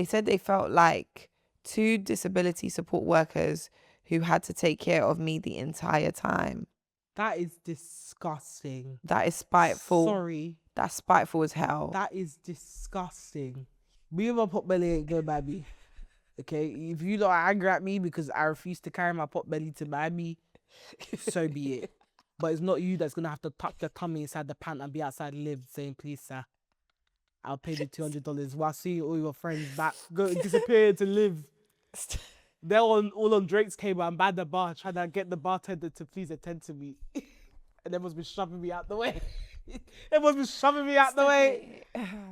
They said they felt like 2 disability support workers who had to take care of me the entire time. That is disgusting. That is spiteful. Sorry. That's spiteful as hell. That is disgusting. Me and my pot belly ain't going by me. Okay? If you lot are angry at me because I refuse to carry my pot belly to Miami, so be it. But it's not you that's going to have to tuck your tummy inside the pant and be outside live saying, please, sir, I'll pay the $200 while seeing all your friends back go disappear to live. They're all on Drake's cable and by the bar trying to get the bartender to please attend to me. And everyone's been shoving me out the way. Everyone's been shoving me out the way.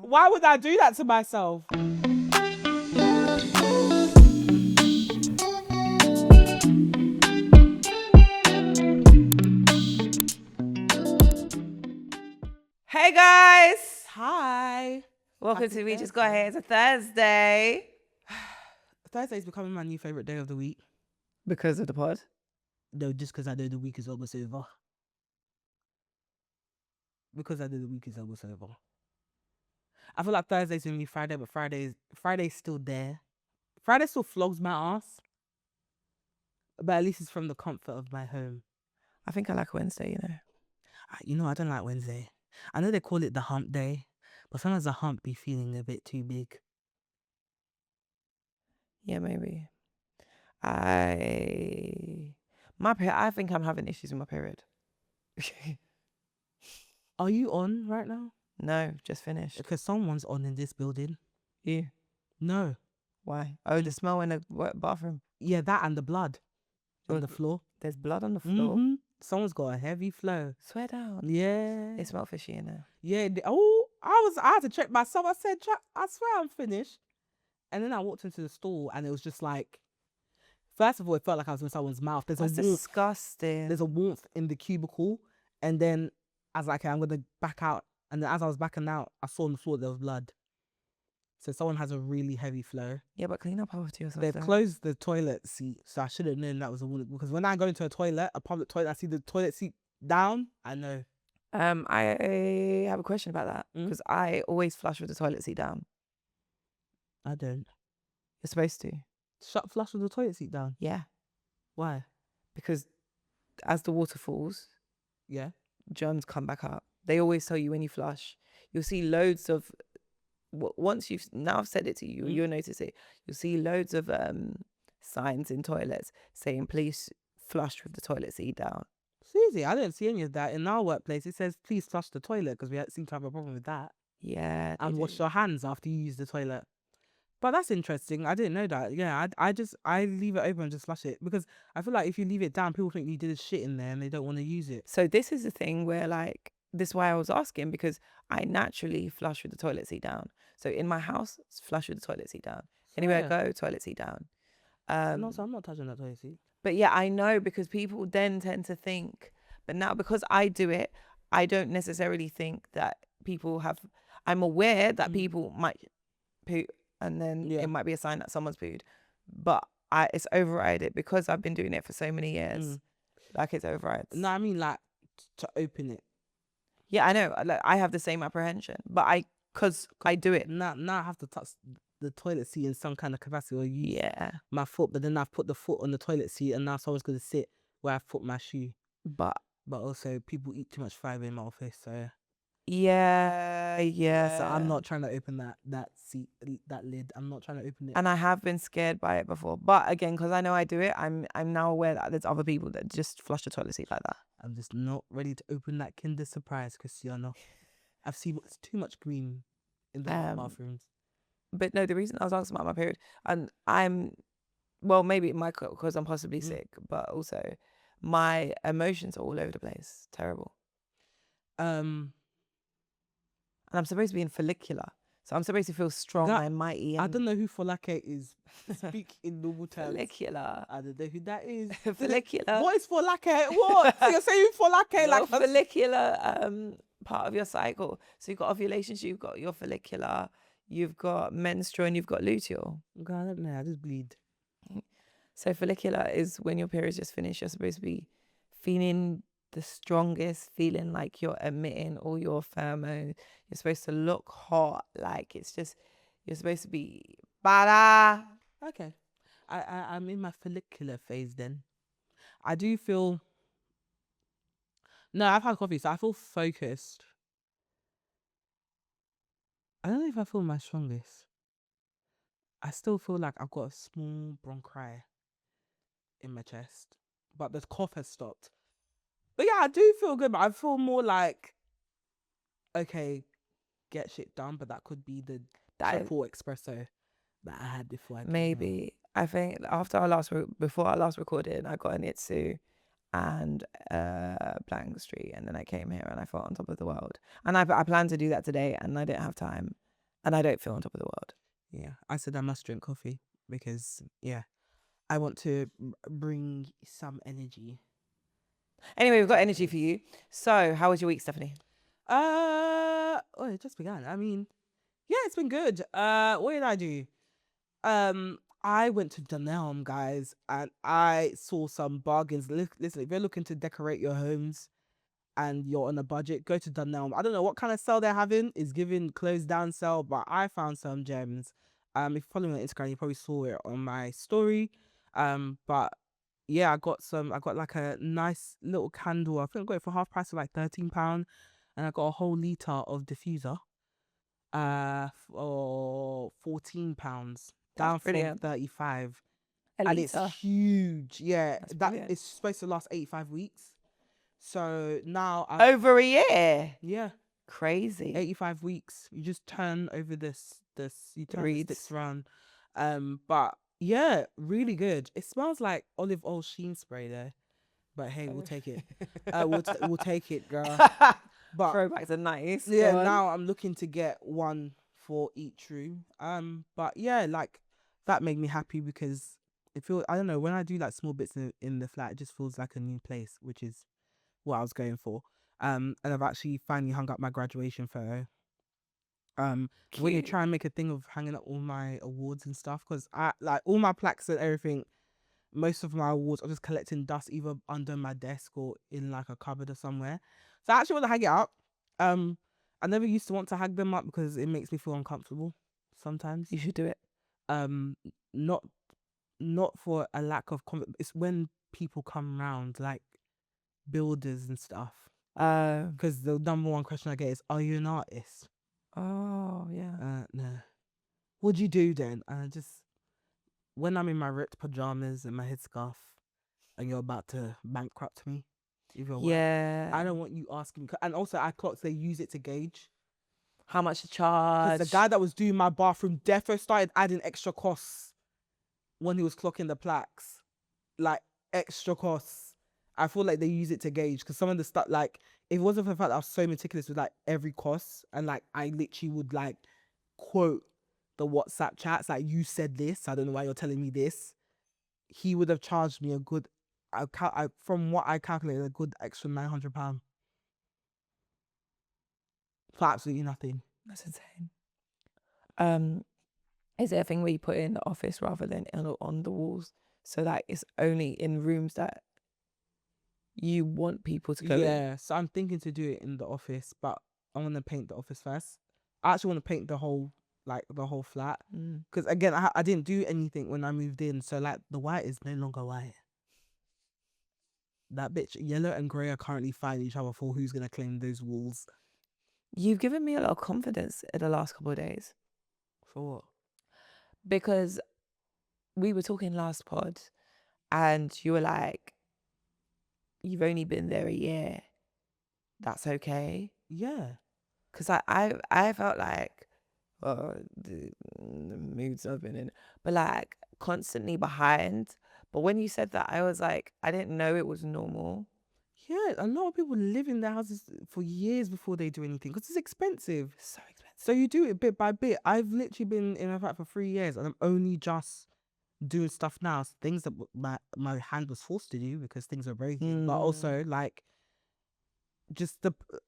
Why would I do that to myself? Hey guys! Hi. Welcome Happy to We Just Thursday. Got Here. It's a Thursday. Thursday's becoming my new favourite day of the week. Because of the pod? No, just because I know the week is almost over. Because I know the week is almost over. I feel like Thursday's gonna be Friday, but Friday's still there. Friday still flogs my ass. But at least it's from the comfort of my home. I think I like Wednesday, you know. I don't like Wednesday. I know they call it the hump day, but sometimes the hump be feeling a bit too big. Yeah, maybe. I think I'm having issues with my period. Are you on right now? No, just finished. Because someone's on in this building. You? No. Why? Oh, the smell in the bathroom. Yeah, that and the blood on the floor. There's blood on the floor. Mm-hmm. Someone's got a heavy flow. Swear down. Yeah. It smelled fishy in there. Yeah. I had to check myself. I said, I swear I'm finished. And then I walked into the store and it was just like, first of all, it felt like I was in someone's mouth. That's disgusting. There's a warmth in the cubicle. And then I was like, okay, I'm going to back out. And then as I was backing out, I saw on the floor there was blood. So someone has a really heavy flow. Yeah, but clean up after yourself. They've closed the toilet seat, so I should have known that was a woman. Because when I go into a public toilet, I see the toilet seat down, I know. I have a question about that. Because I always flush with the toilet seat down. I don't. You're supposed to. Flush with the toilet seat down? Yeah. Why? Because as the water falls, yeah, germs come back up. They always tell you when you flush, you'll see loads of, once now I've said it to you, you'll notice it. You'll see loads of signs in toilets saying please flush with the toilet seat down. Seriously, I didn't see any of that. In our workplace, it says please flush the toilet because we seem to have a problem with that. Yeah. And wash your hands after you use the toilet. But that's interesting. I didn't know that. Yeah, I leave it open and just flush it because I feel like if you leave it down, people think you did a shit in there and they don't want to use it. So this is the thing where this is why I was asking, because I naturally flush with the toilet seat down. So in my house, flush with the toilet seat down. Anywhere I go, toilet seat down. No, so I'm not touching that toilet seat. But yeah, I know, because people then tend to think, but now because I do it, I don't necessarily think that people have, I'm aware that people might poo and then it might be a sign that someone's pooed. But it's overridden because I've been doing it for so many years. Like it's overridden. No, I mean like to open it. Yeah, I know. Like, I have the same apprehension, but because I do it. Now I have to touch the toilet seat in some kind of capacity or use my foot, but then I've put the foot on the toilet seat and now someone's going to sit where I've put my shoe. But also people eat too much fibre in my office, so... Yeah. So I'm not trying to open that seat, that lid. I'm not trying to open it. And I have been scared by it before. But again, because I know I do it, I'm now aware that there's other people that just flush the toilet seat like that. I'm just not ready to open that Kinder Surprise, Cristiano. I've seen too much green in the bathrooms. But no, the reason I was asking about my period, and maybe it might because I'm possibly sick, but also my emotions are all over the place. Terrible. And I'm supposed to be in follicular. So I'm supposed to feel strong and mighty. And I don't know who folake is. Speak in normal terms. Follicular. I don't know who that is. Follicular. What is folake? What? So you're saying folake? Like follicular part of your cycle. So you've got ovulation, you've got your follicular, you've got menstrual, and you've got luteal. God, I don't know. I just bleed. So follicular is when your period's just finished. You're supposed to be feeling the strongest, feeling like you're emitting all your pheromones. You're supposed to look hot, like it's just, you're supposed to be Bada. Okay. I'm in my follicular phase then. I do feel no, I've had coffee, so I feel focused. I don't know if I feel my strongest. I still feel like I've got a small bronchi in my chest, but the cough has stopped. But yeah, I do feel good, but I feel more like, okay, get shit done, but that could be the That triple espresso that I had before I came here. maybe. I think before I last recorded, I got an Itsu and Blank Street, and then I came here and I felt on top of the world. And I planned to do that today, and I didn't have time, and I don't feel on top of the world. Yeah, I said I must drink coffee because I want to bring some energy. Anyway, we've got energy for you. So, how was your week, Stephanie? It just began. I mean, yeah, it's been good. What did I do? I went to Dunelm, guys, and I saw some bargains. Listen, if you're looking to decorate your homes and you're on a budget, go to Dunelm. I don't know what kind of sale they're having. It's giving closed down sale, but I found some gems. If you follow me on Instagram, you probably saw it on my story. But yeah, I got like a nice little candle. I think I got it for half price, for like £13, and I got a whole litre of diffuser for £14, down from brilliant. 35, A and it's litre. huge. Yeah, That's that brilliant. it's supposed to last 85 weeks. So now Over a year. yeah, Crazy. 85 weeks. You just turn over you turn the Reeds. sticks around. But yeah, really good. It smells like olive oil sheen spray there. But hey, we'll take it. We'll take it, girl. But throwback to nice. yeah, now I'm looking to get one for each room. But yeah, like that made me happy because it feels, I don't know, when I do like small bits in the flat, it just feels like a new place, which is what I was going for. And I've actually finally hung up my graduation photo. Really Cute. try and make a thing of hanging up all my awards and stuff, because I like all my plaques and everything. Most of my awards are just collecting dust either under my desk or in like a cupboard or somewhere. So I actually want to hang it up. I never used to want to hang them up because it makes me feel uncomfortable sometimes. You should do it. Not for a lack of confidence. It's when people come round, like builders and stuff. Because the number one question I get is, "Are you an artist?" Oh yeah. No. What do you do then? And I just, when I'm in my ripped pajamas and my headscarf, and you're about to bankrupt me, Yeah. I don't want you asking me. And also, I clocked they use it to gauge how much to charge. because the guy that was doing my bathroom defo started adding extra costs when he was clocking the plaques, like extra costs. I feel like they use it to gauge because some of the stuff, like, if it wasn't for the fact that I was so meticulous with like every cost, and like I literally would like quote the WhatsApp chats, like, you said this, I don't know why you're telling me this, he would have charged me a good, from what I calculated, a good extra £900 for absolutely nothing. That's insane. Is there a thing where you put it in the office rather than on the walls, so that it's only in rooms that you want people to go in? Yeah, so I'm thinking to do it in the office, but I want to paint the office first. I actually want to paint the whole flat, because again, I didn't do anything when I moved in, so like the white is no longer white. That bitch, yellow and grey are currently fighting each other for who's gonna claim those walls. You've given me a lot of confidence in the last couple of days. For what? Because we were talking last pod, and you were like, "You've only been there a year. That's okay." Yeah. Because I felt like, the moods I've been in, but like constantly behind. But when you said that, I was like, I didn't know it was normal. Yeah, a lot of people live in their houses for years before they do anything because it's expensive. So expensive. So you do it bit by bit. I've literally been in a flat for 3 years and I'm only just doing stuff now. Things that my hand was forced to do because things are breaking. But also, like,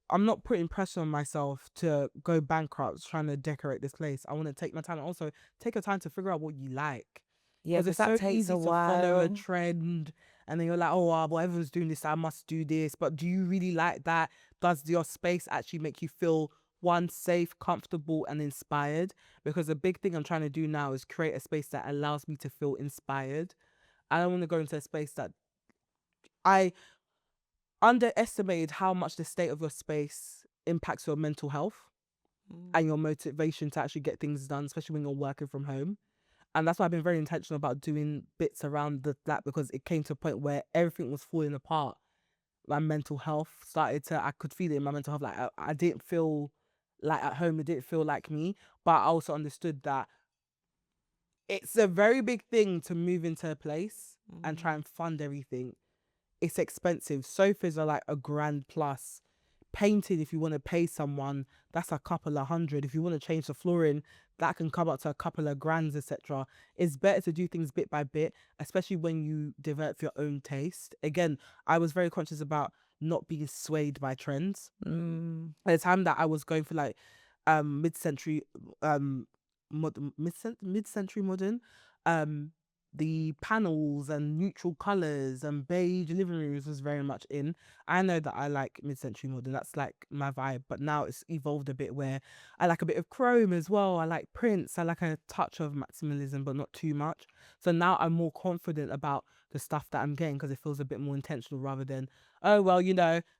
I'm not putting pressure on myself to go bankrupt trying to decorate this place. I want to take my time and also take your time to figure out what you like. Yeah, Because it's that so takes easy a to follow a while. trend, and then you're like, oh, well, everyone's doing this, I must do this. But do you really like that? Does your space actually make you feel one, safe, comfortable, and inspired. Because the big thing I'm trying to do now is create a space that allows me to feel inspired. I don't want to go into a space that I underestimated how much the state of your space impacts your mental health and your motivation to actually get things done, especially when you're working from home. And that's why I've been very intentional about doing bits around that, because it came to a point where everything was falling apart. My mental health started to, I could feel it in my mental health. Like I didn't feel like at home, it didn't feel like me. But I also understood that it's a very big thing to move into a place and try and fund everything. It's expensive. Sofas are like $1,000 plus. Painting, if you want to pay someone, that's a couple of hundred. If you want to change the flooring, that can come up to a couple of grands, etc. It's better to do things bit by bit, especially when you develop your own taste. Again, I was very conscious about not being swayed by trends. At the time that I was going for like mid-century mid-century modern, the panels and neutral colors and beige living rooms was very much in. I know that I like mid-century modern, that's like my vibe, but now it's evolved a bit where I like a bit of chrome as well. I like prints, I like a touch of maximalism, but not too much. So now I'm more confident about the stuff that I'm getting because it feels a bit more intentional rather than, oh well,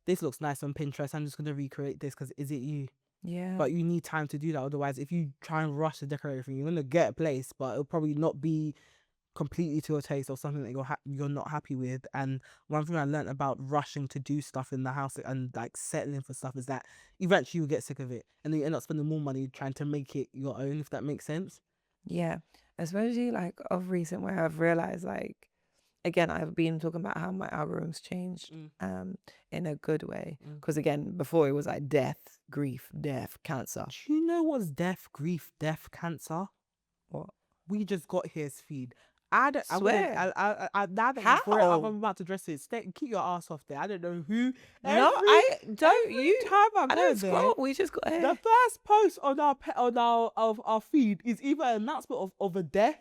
this looks nice on Pinterest, I'm just going to recreate this because is it you? Yeah. But you need time to do that. Otherwise, if you try and rush to decorate everything, you're going to get a place, but it'll probably not be completely to your taste or something that you're not happy with. And one thing I learned about rushing to do stuff in the house and like settling for stuff is that eventually you'll get sick of it and then you end up spending more money trying to make it your own, if that makes sense. Yeah. Especially like of recent where I've realized like, again, I've been talking about how my algorithms changed in a good way. Because again, before it was like death, grief, death, cancer. Do you know what's death, grief, death, cancer? What? We just got his feed. I don't Swear. I now that How? before I'm about to address it, keep your ass off there. I don't know who. No, I don't. Every You. time I I go don't there, scroll. We just got the here. first post on our feed is either an announcement of a death,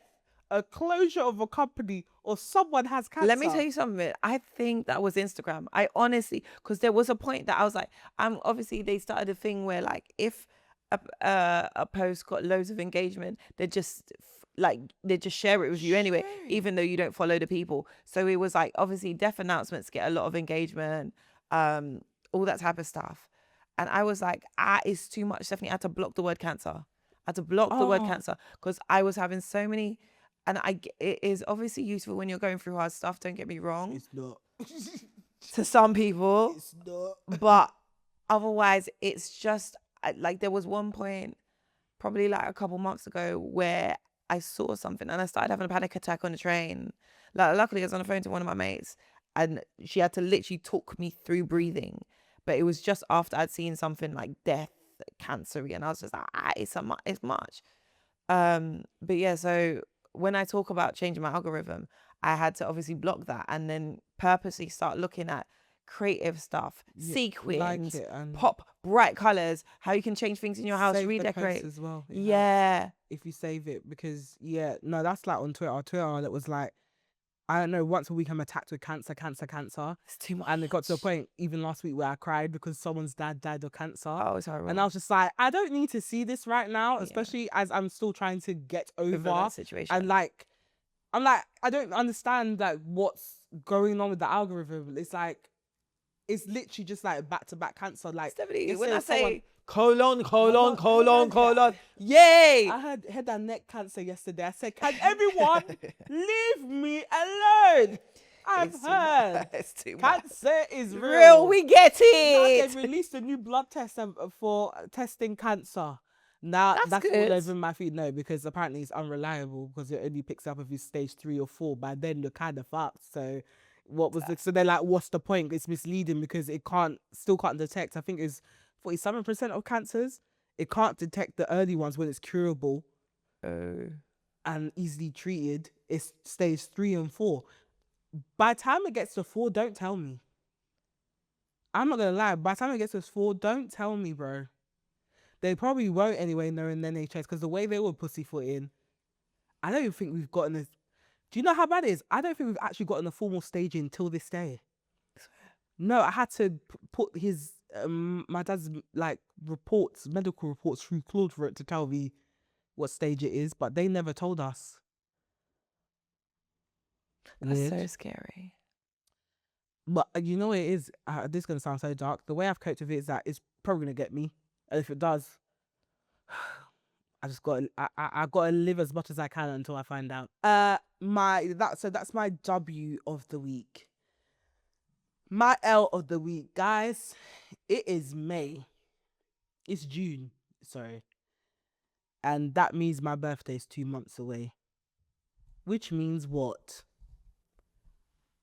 a closure of a company, or someone has cancer. Let me tell you something. I think that was Instagram. I honestly, because there was a point that I was like, obviously they started a thing where like if a post got loads of engagement, they just share it with you anyway, even though you don't follow the people. So it was like obviously death announcements get a lot of engagement, all that type of stuff. And I was like, it's too much. Stephanie, I had to block the word cancer. I had to block the word cancer because I was having so many. And it is obviously useful when you're going through hard stuff. Don't get me wrong. It's not. To some people. It's not. But otherwise, it's just like there was one point, probably like a couple months ago, where I saw something and I started having a panic attack on the train. Like, luckily, I was on the phone to one of my mates and she had to literally talk me through breathing. But it was just after I'd seen something like death, cancer, and I was just like, it's much. But yeah, so when I talk about changing my algorithm, I had to obviously block that and then purposely start looking at creative stuff, sequins, like and pop, bright colors, how you can change things in your house, save the redecorate posts as well. Yeah. If you save it, because no, that's like on Twitter. Twitter, that was like, I don't know, once a week I'm attacked with cancer. It's too much. And it got to a point, even last week, where I cried because someone's dad died of cancer. Oh, it's horrible. And I was just like, I don't need to see this right now, especially as I'm still trying to get over that situation. And like, I'm like, I don't understand like what's going on with the algorithm. It's like, it's literally just like back-to-back cancer. Like, Stephanie, when I someone, say colon, yay! I had head and neck cancer yesterday. I said, can everyone leave me alone? I've heard cancer is real. We get Now it. they've released a new blood test for testing cancer. Now that's all good. over my feed. No, because apparently it's unreliable because it only picks up if it's stage 3 or 4. By then you're kind of fucked. So what was so they're like, what's the point? It's misleading because it still can't detect. I think it's 47% of cancers. It can't detect the early ones when it's curable and easily treated. It's stage 3 and 4. By the time it gets to 4, don't tell me. I'm not gonna lie. By the time it gets to 4, don't tell me, bro. They probably won't anyway, knowing the NHS, because the way they were pussyfooting, I don't even think we've gotten this. Do you know how bad it is? I don't think we've actually gotten a formal staging till this day. No, I had to put his my dad's like medical reports through Claude for it to tell me what stage it is, but they never told us. That's Weird. so scary. But you know what it is? This is gonna sound so dark. The way I've coped with it is that it's probably gonna get me, and if it does, I gotta live as much as I can until I find out. That's my W of the week. My L of the week, guys. It is May. It's June. Sorry. And that means my birthday is 2 months away. Which means what?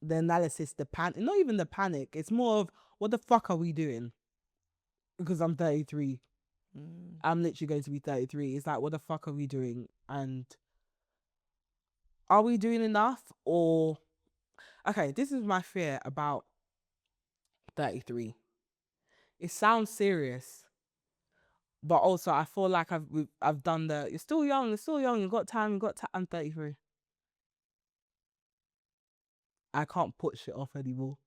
The analysis, the panic, not even the panic. It's more of, what the fuck are we doing? Because I'm 33. I'm literally going to be 33. It's like, what the fuck are we doing? And are we doing enough? Or, okay, this is my fear about 33. It sounds serious, but also I feel like I've done you're still young, you've got time, I'm 33. I can't put shit off anymore.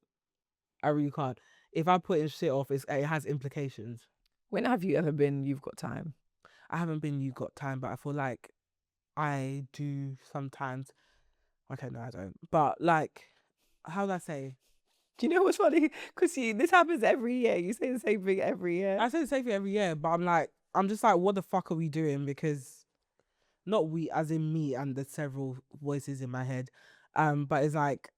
I really can't. If I put shit off, it has implications. When have you ever been, you've got time? I haven't been you've got time, but I feel like I do sometimes. Okay, no, I don't. But like, how would I say? Do you know what's funny? Because this happens every year. You say the same thing every year. I say the same thing every year, but I'm just like, what the fuck are we doing? Because not we, as in me and the several voices in my head. But it's like,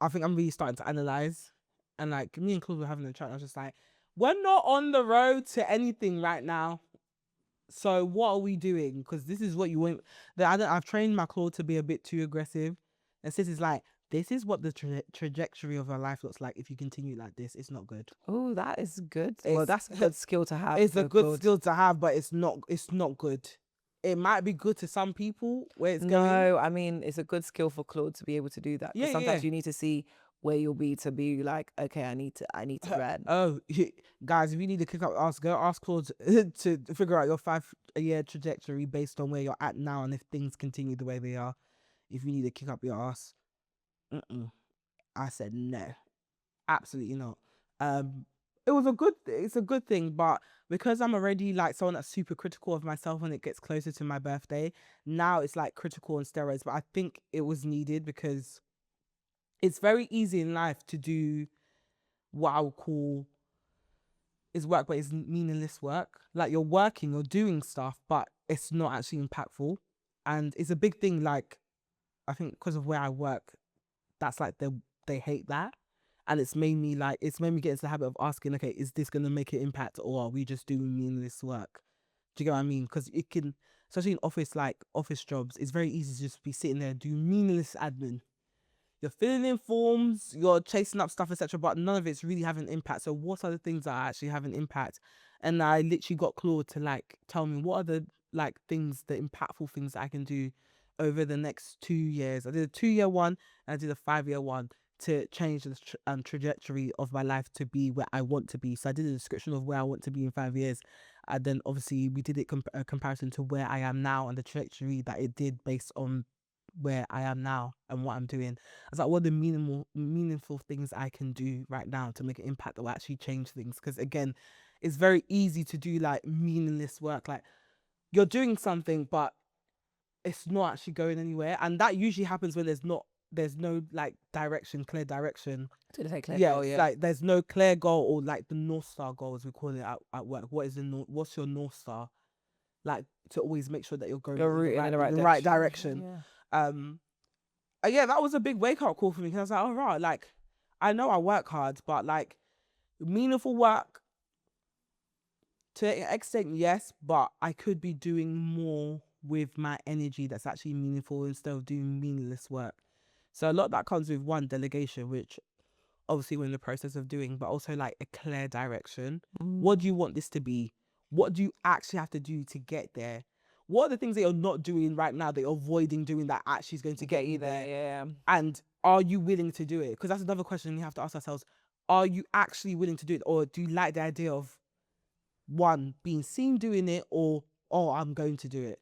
I think I'm really starting to analyze, and like me and Claude were having a chat. And I was just like, we're not on the road to anything right now. So what are we doing? Because this is what you want. I've trained my Claude to be a bit too aggressive, and Sis is like, this is what the trajectory of our life looks like if you continue like this. It's not good. Oh, that is good. Well, that's a good skill to have. It's a good skill to have, but it's not good. It might be good to some people where it's going. No, I mean, it's a good skill for Claude to be able to do that. Yeah, sometimes yeah. you need to see where you'll be to be like, okay, I need to run. Oh, guys, if you need to kick up ass, go ask Claude to figure out your 5-year trajectory based on where you're at now, and if things continue the way they are. If you need to kick up your ass, I said no, absolutely not. It's a good thing, but because I'm already like someone that's super critical of myself when it gets closer to my birthday, now it's like critical on steroids. But I think it was needed because it's very easy in life to do what I would call is work, but it's meaningless work. Like you're working, you're doing stuff, but it's not actually impactful. And it's a big thing. Like, I think because of where I work, that's like they hate that. And it's made me get into the habit of asking, okay, is this going to make an impact, or are we just doing meaningless work? Do you get what I mean? Because it can, especially in office jobs, it's very easy to just be sitting there doing meaningless admin. You're filling in forms, you're chasing up stuff, etc., but none of it's really having an impact. So what are the things that are actually having impact? And I literally got Claude to like tell me what are the like things, the impactful things that I can do over the next 2 years. I did a 2-year one and I did a 5-year one to change the trajectory of my life to be where I want to be. So I did a description of where I want to be in 5 years. And then obviously we did it a comparison to where I am now and the trajectory that it did based on where I am now and what I'm doing. I was like, what are the meaningful things I can do right now to make an impact that will actually change things? Because again, it's very easy to do like meaningless work. Like you're doing something, but it's not actually going anywhere. And that usually happens when there's no like clear direction. Did I say clear Yeah, goal? Yeah. like there's no clear goal or like the North Star goal, as we call it at work. What's your North Star? Like to always make sure that you're going in the right direction. Yeah. Yeah, that was a big wake up call for me because I was like, all right, like I know I work hard, but like meaningful work to an extent, yes, but I could be doing more with my energy that's actually meaningful instead of doing meaningless work. So a lot of that comes with one, delegation, which obviously we're in the process of doing, but also like a clear direction. What do you want this to be? What do you actually have to do to get there? What are the things that you're not doing right now that you're avoiding doing that actually is going to get you there? Yeah. And are you willing to do it? Because that's another question we have to ask ourselves. Are you actually willing to do it? Or do you like the idea of one, being seen doing it, or, oh, I'm going to do it?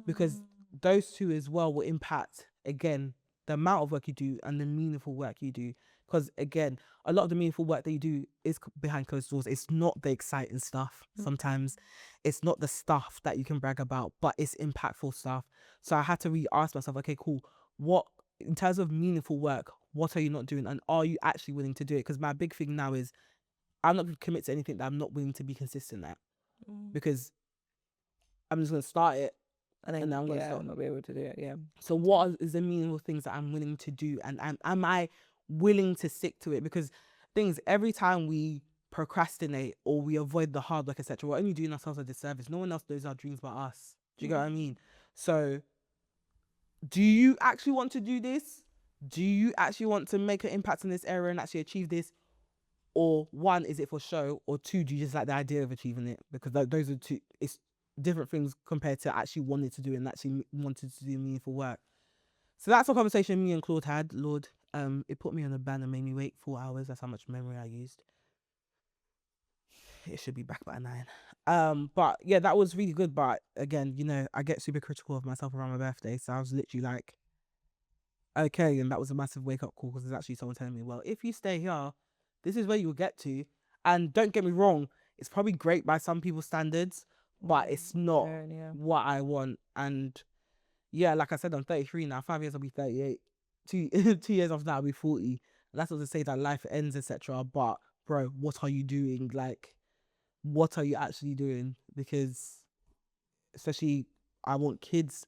Because those two as well will impact, again, the amount of work you do and the meaningful work you do. Because again, a lot of the meaningful work that you do is behind closed doors. It's not the exciting stuff. Sometimes it's not the stuff that you can brag about, but it's impactful stuff. So I had to really ask myself, okay, cool. What, in terms of meaningful work, what are you not doing? And are you actually willing to do it? Because my big thing now is I'm not going to commit to anything that I'm not willing to be consistent at. Because I'm just going to start it and then I'm going to stop. not be able to do it. Yeah. So what is the meaningful things that I'm willing to do? And am I willing to stick to it? Because things, every time we procrastinate or we avoid the hard work, etc., we're only doing ourselves a disservice. No one else knows our dreams but us. Do you get what I mean? So do you actually want to do this? Do you actually want to make an impact in this area and actually achieve this? Or one, is it for show? Or two, do you just like the idea of achieving it? Because those are two, it's different things compared to actually wanting to do it and actually wanting to do meaningful work. So that's a conversation me and Claude had. Lord, it put me on a ban and made me wait 4 hours. That's how much memory I used. It should be back by 9. But yeah, that was really good. But again, you know, I get super critical of myself around my birthday. So I was literally like, okay. And that was a massive wake up call, because there's actually someone telling me, well, if you stay here, this is where you'll get to. And don't get me wrong, it's probably great by some people's standards, but it's not what I want. And yeah, like I said, I'm 33 now. 5 years I'll be 38. 2 years after that I'll be 40. And that's not to say that life ends, etc. But bro, what are you doing? Like, what are you actually doing? Because especially I want kids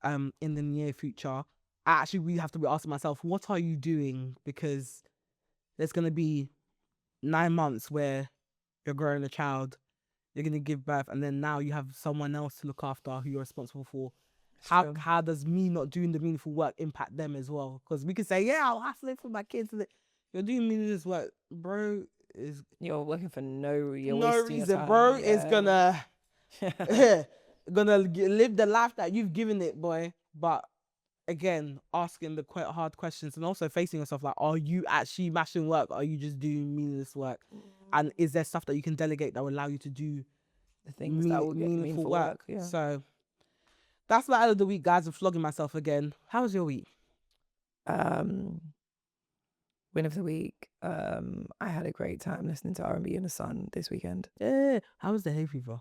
in the near future. I actually really have to be asking myself, what are you doing? Because there's gonna be 9 months where you're growing a child, you're gonna give birth, and then now you have someone else to look after who you're responsible for. How does me not doing the meaningful work impact them as well? Because we could say, yeah, I'll hustle it for my kids. You're doing meaningless work, bro. You're working for no, you're no wasting your reason, time. bro. It's gonna live the life that you've given it, boy. But again, asking the quite hard questions and also facing yourself, like, are you actually mashing work? Or are you just doing meaningless work? And is there stuff that you can delegate that will allow you to do the things that will get meaningful work? Yeah. So that's my out of the week, guys. I'm flogging myself again. How was your week? Win of the week. I had a great time listening to R&B in the sun this weekend. Yeah. How was the hay fever?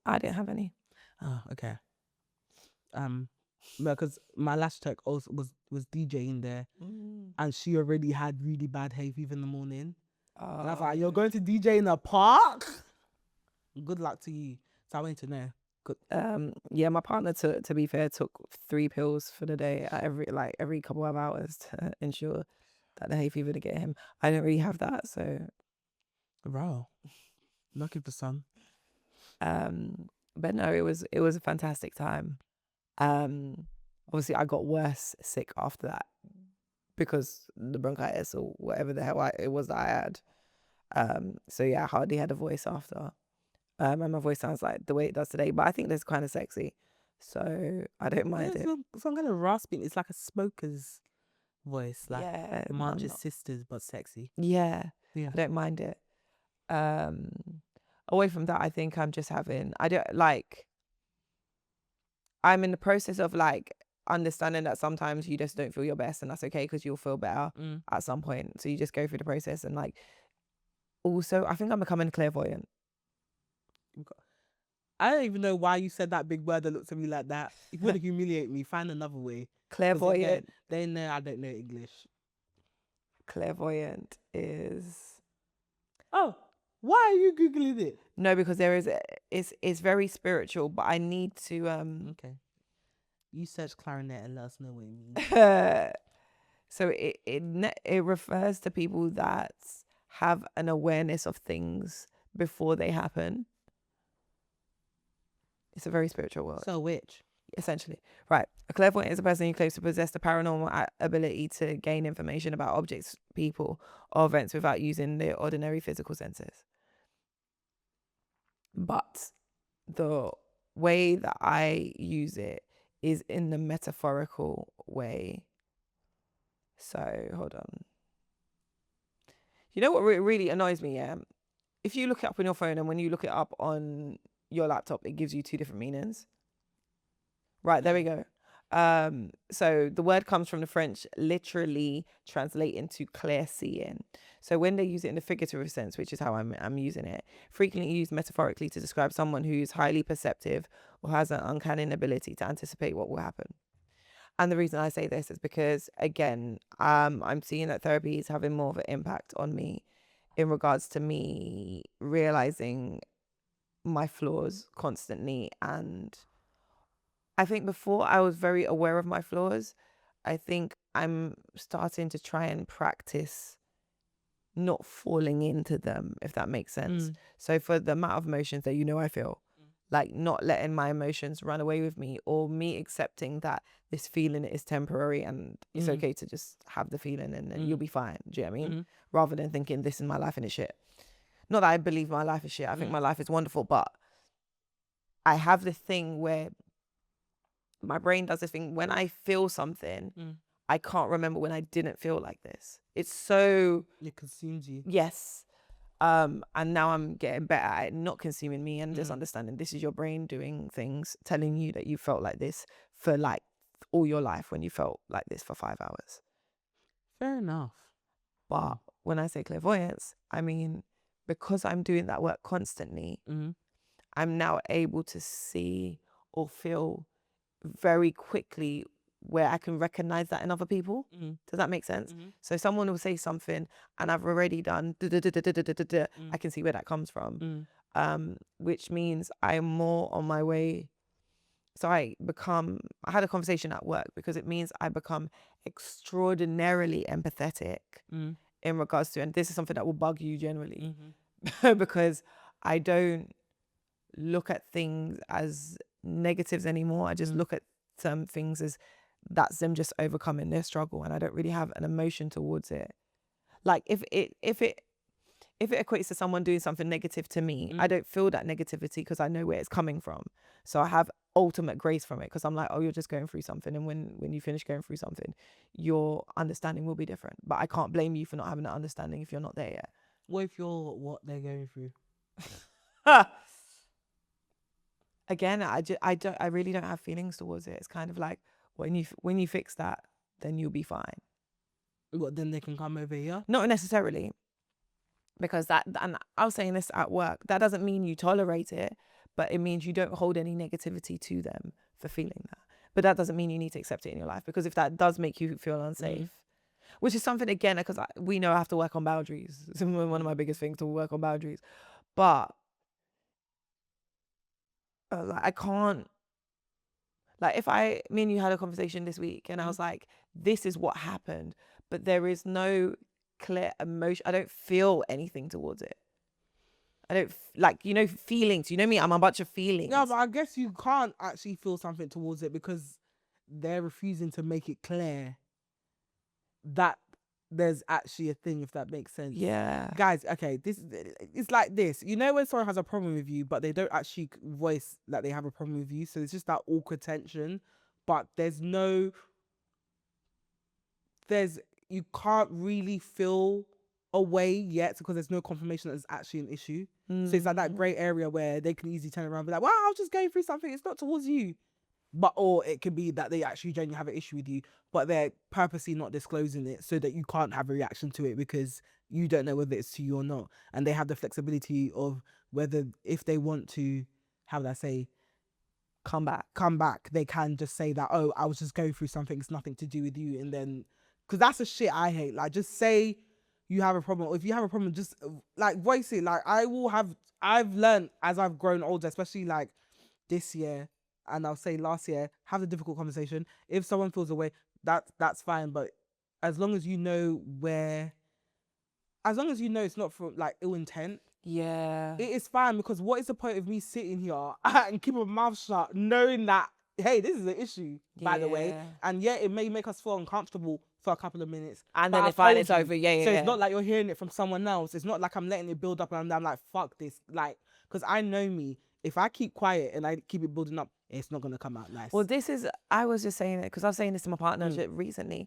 I didn't have any. Oh, okay. Because my last check also was DJing there, and she already had really bad hay fever in the morning. And I was like, you're going to DJ in a park? Good luck to you. So I wanted to know. Good. Yeah, my partner, to be fair, took 3 pills for the day at every couple of hours to ensure that the hay fever didn't get him. I don't really have that, so wow, lucky for some. But no, it was a fantastic time. Obviously I got worse sick after that because the bronchitis or whatever the hell it was that I had. So yeah, I hardly had a voice after. And my voice sounds like the way it does today, but I think that's kind of sexy, so I don't mind it. Some kind of rasping. It's like a smoker's voice, like yeah, Manchester's sisters, but sexy. Yeah, I don't mind it. Away from that, I think I'm just having, I'm in the process of like understanding that sometimes you just don't feel your best, and that's okay because you'll feel better at some point. So you just go through the process, and like, also I think I'm becoming clairvoyant. I don't even know why you said that big word that looks at me like that. If you want to humiliate me, find another way. Clairvoyant. They know I don't know English. Clairvoyant is... Oh, why are you Googling it? No, because there is... It's very spiritual, but I need to... Okay. You search clarinet and let us know what it means. So it refers to people that have an awareness of things before they happen. It's a very spiritual word. So which? Essentially. Right. A clairvoyant is a person who claims to possess the paranormal ability to gain information about objects, people, or events without using their ordinary physical senses. But the way that I use it is in the metaphorical way. So, hold on. You know what really annoys me, yeah? If you look it up on your phone and when you look it up on your laptop, it gives you 2 different meanings. Right, there we go. So the word comes from the French, literally translating to clear seeing. So when they use it in the figurative sense, which is how I'm using it, frequently used metaphorically to describe someone who's highly perceptive or has an uncanny ability to anticipate what will happen. And the reason I say this is because, again, I'm seeing that therapy is having more of an impact on me in regards to me realizing my flaws constantly. And I think before I was very aware of my flaws. I think I'm starting to try and practice not falling into them, if that makes sense. So for the amount of emotions that I feel, like not letting my emotions run away with me, or me accepting that this feeling is temporary and it's okay to just have the feeling and then you'll be fine. Do you know what I mean? Rather than thinking this is my life and it's shit. Not that I believe my life is shit. I think my life is wonderful, but I have this thing where my brain does this thing when I feel something, I can't remember when I didn't feel like this. It's so... It consumes you. Yes. And now I'm getting better at it not consuming me and just understanding this is your brain doing things, telling you that you felt like this for like all your life when you felt like this for 5 hours. Fair enough. But when I say clairvoyance, I mean, because I'm doing that work constantly, I'm now able to see or feel very quickly where I can recognize that in other people. Does that make sense? So someone will say something and I've already done I can see where that comes from. Which means I'm more on my way. So I had a conversation at work because it means I become extraordinarily empathetic in regards to, and this is something that will bug you generally, because I don't look at things as negatives anymore. I just look at some things as that's them just overcoming their struggle, and I don't really have an emotion towards it. Like if it equates to someone doing something negative to me, I don't feel that negativity because I know where it's coming from. So I have ultimate grace from it because I'm like, oh, you're just going through something, and when you finish going through something, your understanding will be different. But I can't blame you for not having that understanding if you're not there yet. What if you're what they're going through? Again, I really don't have feelings towards it. It's kind of like when you fix that, then you'll be fine. What, then they can come over here? Not necessarily, because and I was saying this at work, that doesn't mean you tolerate it, but it means you don't hold any negativity to them for feeling that. But that doesn't mean you need to accept it in your life, because if that does make you feel unsafe, which is something, again, because we know I have to work on boundaries. It's one of my biggest things, to work on boundaries. But like I can't, like if me and you had a conversation this week and I was like, this is what happened, but there is no clear emotion. I don't feel anything towards it. I don't feelings. You know me, I'm a bunch of feelings. No, but I guess you can't actually feel something towards it because they're refusing to make it clear that there's actually a thing, if that makes sense. Yeah. Guys, okay, it's like this. You know when someone has a problem with you, but they don't actually voice that they have a problem with you, so it's just that awkward tension, but you can't really feel a way yet because there's no confirmation that it's actually an issue. So it's like that grey area where they can easily turn around and be like, well, I was just going through something, it's not towards you. Or it could be that they actually genuinely have an issue with you, but they're purposely not disclosing it so that you can't have a reaction to it because you don't know whether it's to you or not. And they have the flexibility of whether, if they want to, how would I say, come back, they can just say that, oh, I was just going through something, it's nothing to do with you. And then, because that's the shit I hate. Like, just say you have a problem, or if you have a problem, just like voice it. Like, I've learned as I've grown older, especially like this year, and I'll say last year, have a difficult conversation. If someone feels away, that's fine. But as long as you know it's not for like ill intent, yeah, it is fine. Because what is the point of me sitting here and keeping my mouth shut, knowing that, hey, this is an issue, by the way, and yeah, it may make us feel uncomfortable for a couple of minutes, and then it's fine, it's over. So it's not like you're hearing it from someone else. It's not like I'm letting it build up and I'm like, fuck this, like, because I know me. If I keep quiet and I keep it building up, it's not going to come out nice. Well, I was just saying it because I was saying this to my partner recently.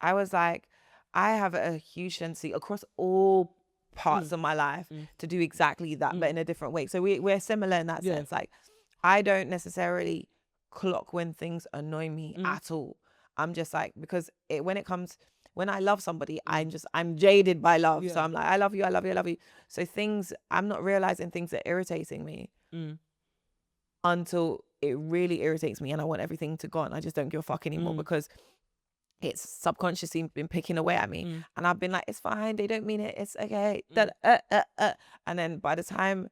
I was like, I have a huge tendency across all parts of my life to do exactly that, but in a different way. So we're similar in that sense. Like, I don't necessarily clock when things annoy me at all. I'm just like, because when I love somebody, I'm jaded by love. So I'm like, I love you, I love you, I love you. So I'm not realizing things are irritating me until it really irritates me and I want everything to go on. I just don't give a fuck anymore because it's subconsciously been picking away at me. And I've been like, it's fine, they don't mean it, it's okay. And then by the time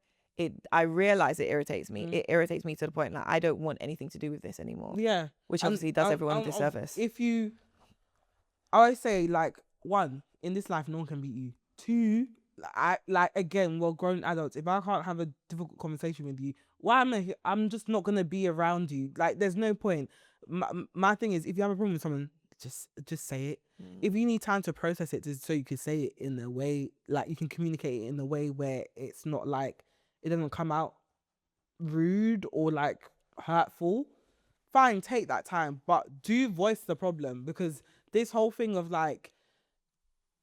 I realize it irritates me, it irritates me to the point like I don't want anything to do with this anymore. Yeah. Which obviously does everyone a disservice. I always say, like, one, in this life, no one can beat you. Two, again, we're grown adults. If I can't have a difficult conversation with you, I'm just not gonna be around you. Like, there's no point. My thing is, if you have a problem with someone, just say it. If you need time to process it, so you can say it in a way, like, you can communicate it in a way where it's not like it doesn't come out rude or like hurtful, fine, take that time, but do voice the problem, because this whole thing of like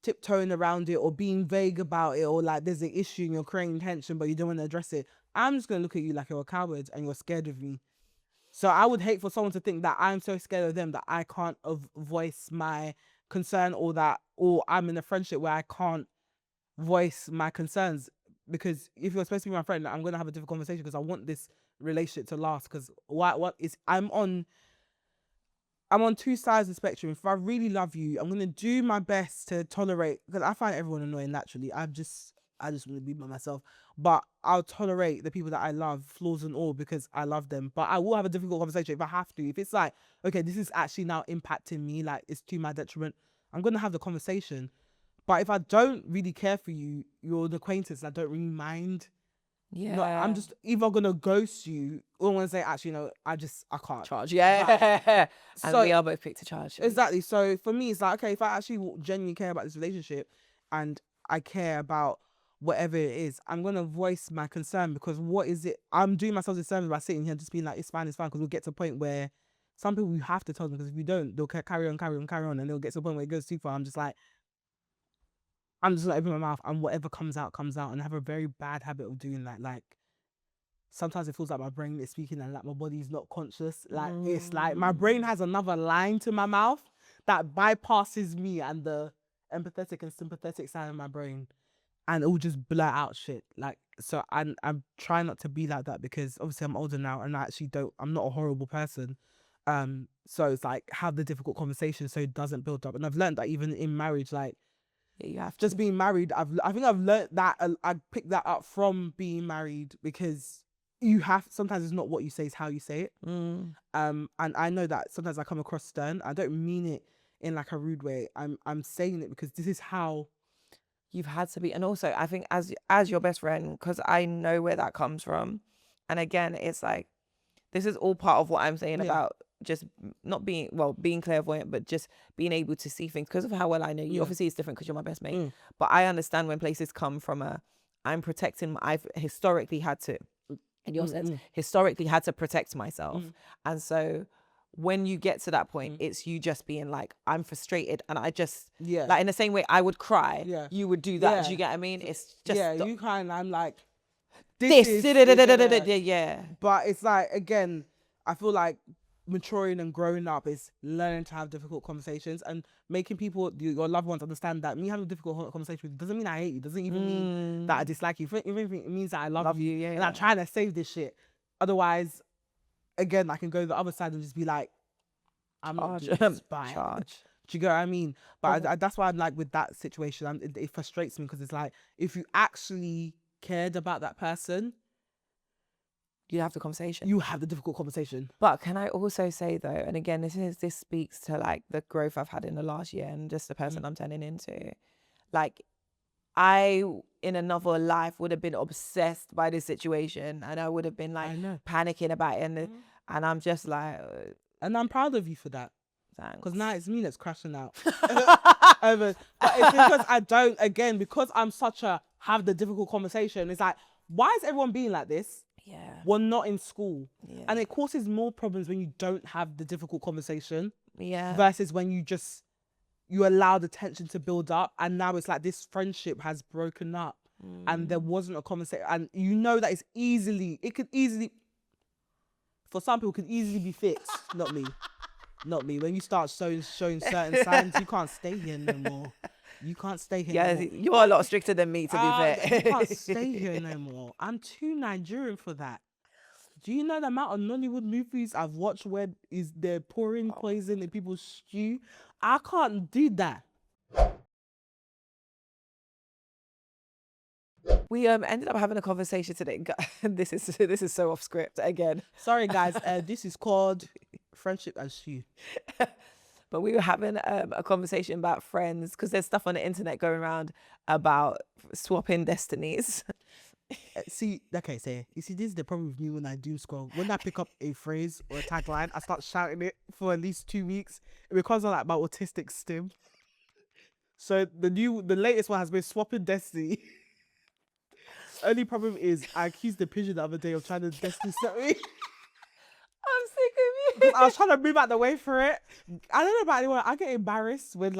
tiptoeing around it or being vague about it, or like there's an issue and you're creating tension but you don't want to address it, I'm just gonna look at you like you're a coward and you're scared of me. So I would hate for someone to think that I'm so scared of them that I can't voice my concern, or I'm in a friendship where I can't voice my concerns. Because if you're supposed to be my friend, I'm gonna have a difficult conversation because I want this relationship to last. Because I'm on two sides of the spectrum. If I really love you, I'm gonna do my best to tolerate, because I find everyone annoying naturally. I just want to be by myself, but I'll tolerate the people that I love, flaws and all, because I love them. But I will have a difficult conversation if I have to. If it's like, okay, this is actually now impacting me, like it's to my detriment, I'm gonna have the conversation. But if I don't really care for you, you're an acquaintance, I don't really mind. Yeah. No, I'm just either gonna ghost you or I'm gonna say, actually, no, I can't. Charge. Yeah. And So we are both picked to charge. Exactly. So for me, it's like, okay, if I actually genuinely care about this relationship and I care about whatever it is, I'm gonna voice my concern, because what is it? I'm doing myself a service by sitting here and just being like, it's fine, because we'll get to a point where some people you have to tell them, because if you don't, they'll carry on, and they'll get to a point where it goes too far. I'm just gonna open my mouth and whatever comes out. And I have a very bad habit of doing that. Like, sometimes it feels like my brain is speaking and like my body's not conscious. Like, it's like my brain has another line to my mouth that bypasses me and the empathetic and sympathetic side of my brain, and it will just blurt out shit. Like, so I'm trying not to be like that, because obviously I'm older now and I'm not a horrible person. So it's like, have the difficult conversation so it doesn't build up. And I've learned that even in marriage, like, you have just being married, I think I've learned that. I picked that up from being married, because sometimes it's not what you say, it's how you say it. And I know that sometimes I come across stern. I don't mean it in like a rude way. I'm saying it because this is how you've had to be. And also I think as your best friend, because I know where that comes from, and again, it's like, this is all part of what I'm saying about just not being clairvoyant, but just being able to see things because of how well I know you. Obviously it's different because you're my best mate, but I understand when places come from I've historically had to, in your sense, historically had to protect myself. And so when you get to that point, it's you just being like, I'm frustrated, and I just like, in the same way I would cry, you would do that. Do you get what I mean? It's just you cry and I'm like, But it's like, again, I feel like maturing and growing up is learning to have difficult conversations and making people, your loved ones, understand that me having a difficult conversation with you doesn't mean I hate you, doesn't even mean that I dislike you. Even if it means that I love you, and I'm trying to save this shit. Otherwise, again, I can go the other side and just be like, I'm not doing this by charge. Do you get what I mean? But that's why I'm like, with that situation, it frustrates me, because it's like, if you actually cared about that person, you have the conversation. You have the difficult conversation. But can I also say though, and again, this speaks to like the growth I've had in the last year and just the person I'm turning into. Like, I in another life would have been obsessed by this situation, and I would have been like panicking about it, and I'm just like, and I'm proud of you for that. Thanks. Because now it's me that's crashing out. But it's because I don't, again, because I'm have the difficult conversation. It's like, why is everyone being like this? Yeah. We're not in school. Yeah. And it causes more problems when you don't have the difficult conversation. Yeah. Versus when you allow the tension to build up, and now it's like this friendship has broken up and there wasn't a conversation, and you know that it could easily for some people, can easily be fixed. Not me. Not me. When you start showing certain signs, you can't stay here no more. You can't stay here no more. You are a lot stricter than me, to be fair. You can't stay here no more. I'm too Nigerian for that. Do you know the amount of Nollywood movies I've watched where they're pouring poison in people's stew? I can't do that. We ended up having a conversation today. This is so off script again. Sorry guys, this is called Friendship and Stew. But we were having a conversation about friends because there's stuff on the internet going around about swapping destinies. See, this is the problem with me when I do scroll. When I pick up a phrase or a tagline, I start shouting it for at least 2 weeks. It becomes like my autistic stim. So the latest one has been swapping destiny. Only problem is I accused the pigeon the other day of trying to destiny set me. I'm sick of you. I was trying to move out the way for it. I don't know about anyone. I get embarrassed when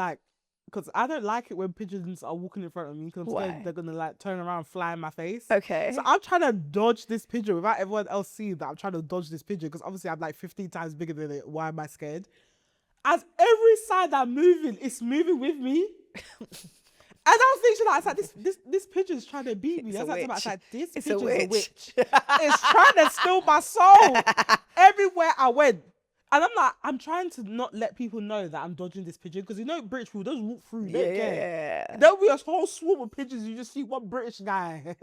because I don't like it when pigeons are walking in front of me because I'm scared they're gonna turn around and fly in my face. Okay. So I'm trying to dodge this pigeon without everyone else seeing that I'm trying to dodge this pigeon because obviously I'm 15 times bigger than it. Why am I scared? As every side I'm moving, it's moving with me. As I was thinking, I was like, this pigeon's trying to beat me. It's I a was like, this It's pigeon's a a witch. It's trying to steal my soul. Everywhere I went. And I'm trying to not let people know that I'm dodging this pigeon because British people just walk through. They don't care. There'll be a whole swarm of pigeons. You just see one British guy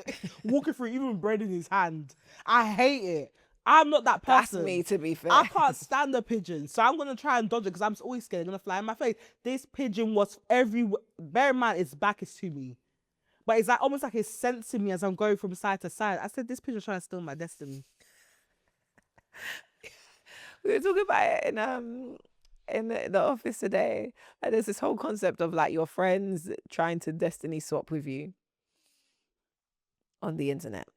walking through, even with bread in his hand. I hate it. I'm not that person. That's me, to be fair. I can't stand the pigeon. So I'm going to try and dodge it because I'm always scared they're going to fly in my face. This pigeon was everywhere. Bear in mind, its back is to me. But it's almost like it's sensing me as I'm going from side to side. I said, this pigeon's trying to steal my destiny. We were talking about it in the office today. Like, there's this whole concept of your friends trying to destiny swap with you on the internet.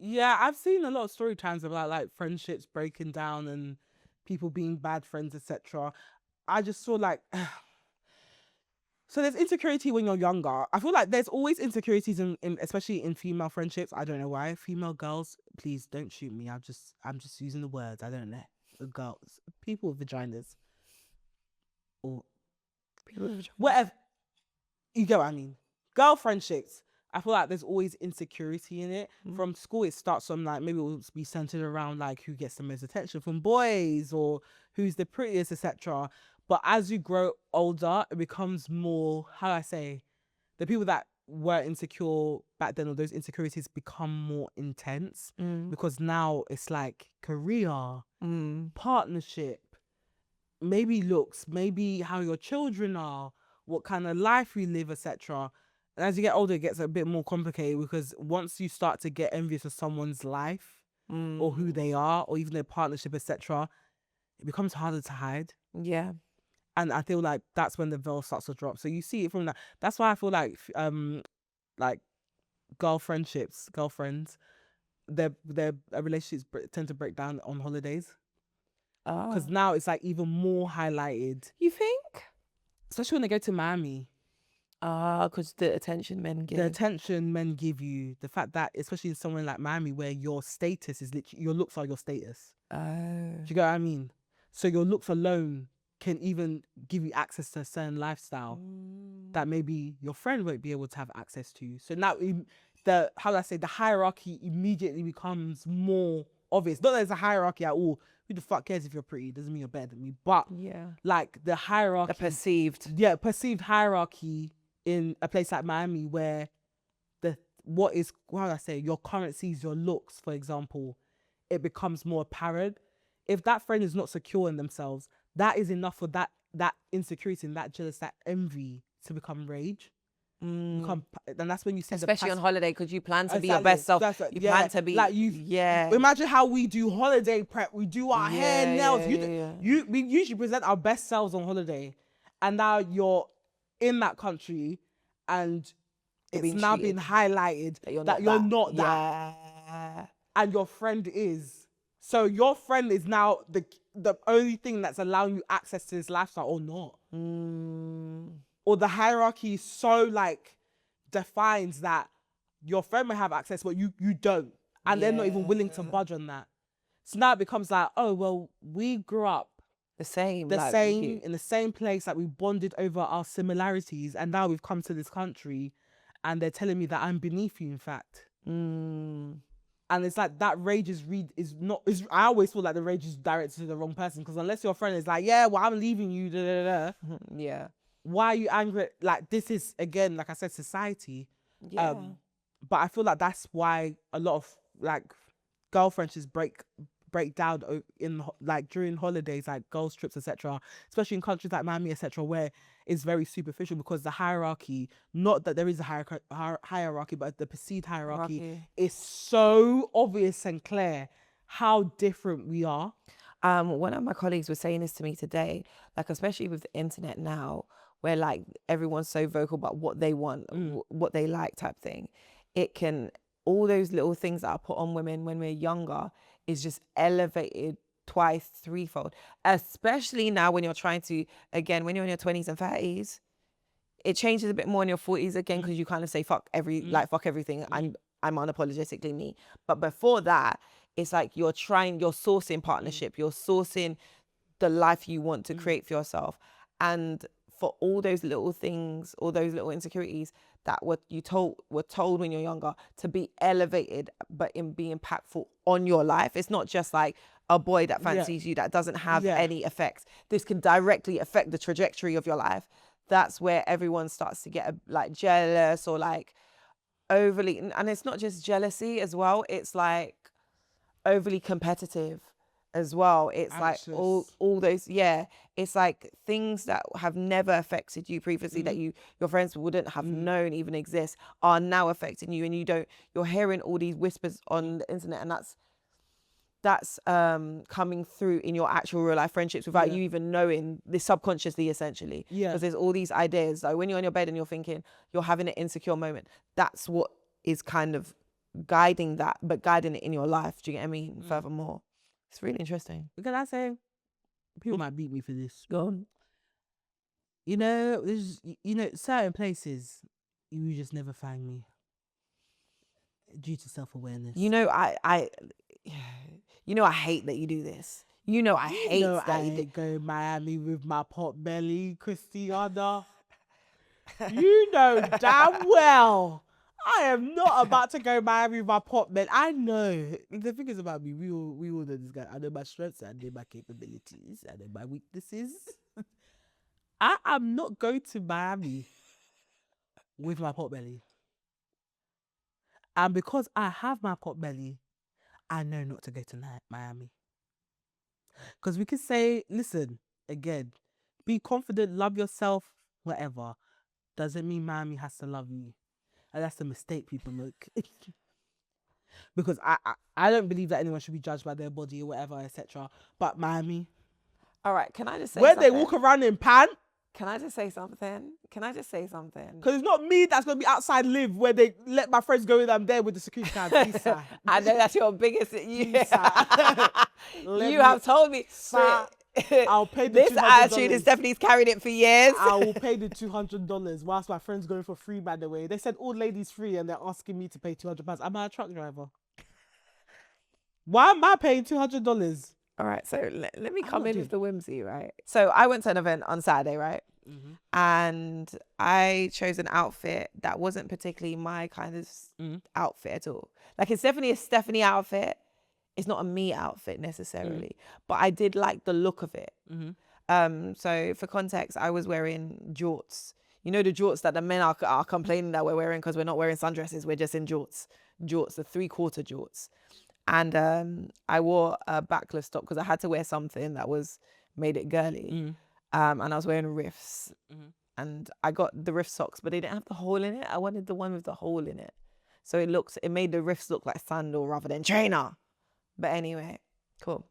Yeah, I've seen a lot of story times about friendships breaking down and people being bad friends, etc. I just saw so there's insecurity when you're younger. I feel like there's always insecurities in especially in female friendships. I don't know why. Female girls, please don't shoot me. I'm just using the words. I don't know. Girls, people with vaginas, or People with vaginas. whatever. You get what I mean? Girl friendships. I feel like there's always insecurity in it. Mm. From school, it starts from maybe it will be centered around who gets the most attention from boys or who's the prettiest, etc. But as you grow older, it becomes more, how do I say, the people that were insecure back then, or those insecurities become more intense because now it's career, partnership, maybe looks, maybe how your children are, what kind of life you live, etc. And as you get older, it gets a bit more complicated because once you start to get envious of someone's life or who they are or even their partnership, etc., it becomes harder to hide. Yeah. And I feel like that's when the veil starts to drop. So you see it from that. That's why I feel girlfriends, their relationships tend to break down on holidays. Because now it's even more highlighted. You think? Especially when they go to Miami. Because the attention men give. The attention men give you, the fact that, especially in somewhere like Miami, where your status is literally, your looks are your status. Do you get what I mean? So your looks alone can even give you access to a certain lifestyle that maybe your friend won't be able to have access to. So now the hierarchy immediately becomes more obvious. Not that there's a hierarchy at all. Who the fuck cares if you're pretty? Doesn't mean you're better than me. But the hierarchy, the perceived hierarchy in a place like Miami, where your currencies, your looks, for example, it becomes more apparent. If that friend is not secure in themselves, that is enough for that insecurity and that jealous, that envy to become rage. And that's when you see, especially on holiday, because you plan to be your best self. You plan to be Imagine how we do holiday prep. We do our hair, nails. We usually present our best selves on holiday, and now you're in that country, and it's now been highlighted that you're not that, and your friend is. So your friend is now the only thing that's allowing you access to this lifestyle, or not. Or the hierarchy is so defines that your friend may have access, but you don't. And they're not even willing to budge on that. So now it becomes like, oh, well, we grew up the same, the like, same in the same place, like we bonded over our similarities, and now we've come to this country and they're telling me that I'm beneath you, in fact. And it's like that rage is I always feel like the rage is directed to the wrong person, because unless your friend is like, yeah, well, I'm leaving you, da, da, da, yeah, why are you angry? Like, this is, again, like I said, society. yeah. But I feel like that's why a lot of like girl friendships break down in like during holidays, like girls trips, etc., especially in countries like Miami, etc., where it's very superficial, because the hierarchy, not that there is a hierarchy, but the perceived hierarchy is so obvious and clear how different we are. One of my colleagues was saying this to me today, like, especially with the internet now, where like everyone's so vocal about what they want, what they like, type thing. It can, all those little things that are put on women when we're younger is just elevated twice, threefold. Especially now when you're trying to, again, when you're in your 20s and 30s, it changes a bit more in your 40s again, because you kind of say fuck everything. I'm unapologetically me. But before that, it's like you're sourcing partnership, you're sourcing the life you want to create for yourself. And for all those little things, all those little insecurities that were told when you're younger, to be elevated but be impactful on your life. It's not just like a boy that fancies you that doesn't have any effects. This can directly affect the trajectory of your life. That's where everyone starts to get like jealous, or like overly, and it's not just jealousy as well, it's like overly competitive as well. It's Anxious. like all those, it's like things that have never affected you previously, that your friends wouldn't have known even exist, are now affecting you, and you're hearing all these whispers on the internet, and that's coming through in your actual real life friendships without you even knowing this, subconsciously, essentially. Because there's all these ideas, like when you're on your bed and you're thinking you're having an insecure moment, that's what is kind of guiding that, but guiding it in your life. Do you get what I mean? Furthermore, it's really interesting. Because I say, people might beat me for this. Go on. There's certain places you just never find me due to self-awareness. I hate that you do this. I hate that I go Miami with my pot belly, Christiana. You know damn well I am not about to go Miami with my pot belly. I know. The thing is about me, we all know this guy. I know my strengths, I know my capabilities, I know my weaknesses. I am not going to Miami with my pot belly. And because I have my pot belly, I know not to go to Miami. Because we could say, listen, again, be confident, love yourself, whatever. Doesn't mean Miami has to love you. And that's the mistake people make. Because I don't believe that anyone should be judged by their body or whatever, etc. But Miami. All right, can I just say where something? They walk around in pants. Can I just say something? Because it's not me that's going to be outside live where they let my friends go with. I'm there with the security card. I know that's your biggest... You have told me. I'll pay the this $200. attitude is Stephanie's carried it for years. I will pay the $200 whilst my friend's going for free, by the way. They said all ladies free and they're asking me to pay £200. I'm a truck driver. Why am I paying $200? All right, so let me come in with the whimsy, right? So I went to an event on Saturday, right? And I chose an outfit that wasn't particularly my kind of outfit at all. Like, it's definitely a Stephanie outfit. It's not a me outfit necessarily, but I did like the look of it. So for context, I was wearing jorts. You know, the jorts that the men are complaining that we're wearing because we're not wearing sundresses. We're just in jorts, the 3/4 jorts. And I wore a backless top because I had to wear something that made it girly. And I was wearing riffs. And I got the riff socks, but they didn't have the hole in it. I wanted the one with the hole in it. So it made the riffs look like sandal rather than trainer. But anyway, cool.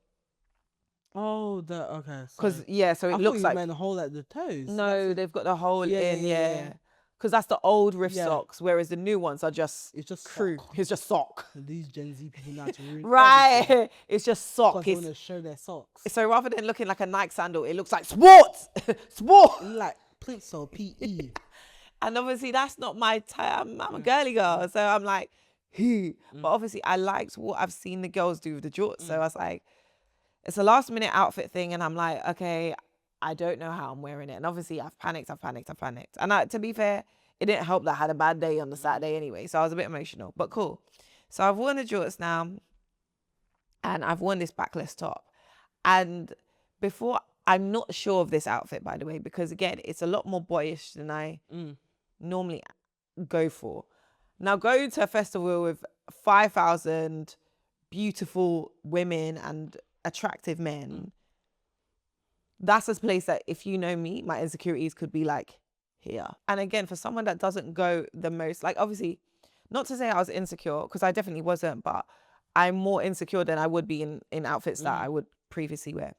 Oh, okay. Because so it looks like... meant a hole at the toes. No, they've got the hole in, because that's the old riff socks, whereas the new ones are just... It's just crew. Sock. It's just sock. And these Gen Z people know how to read. Right. It's just sock. They want to show their socks. So rather than looking like a Nike sandal, it looks like sports. Sport. Like Prince or PE. And obviously that's not my type. I'm a girly girl. So I'm like, But obviously I liked what I've seen the girls do with the jorts. So I was like, it's a last minute outfit thing. And I'm like, okay, I don't know how I'm wearing it. And obviously I've panicked. And to be fair, it didn't help that I had a bad day on the Saturday anyway. So I was a bit emotional, but cool. So I've worn the jorts now and I've worn this backless top. And before, I'm not sure of this outfit, by the way, because again, it's a lot more boyish than I normally go for. Now, going to a festival with 5,000 beautiful women and attractive men, that's a place that, if you know me, my insecurities could be like here. And again, for someone that doesn't go the most, like obviously, not to say I was insecure, because I definitely wasn't, but I'm more insecure than I would be in outfits that I would previously wear.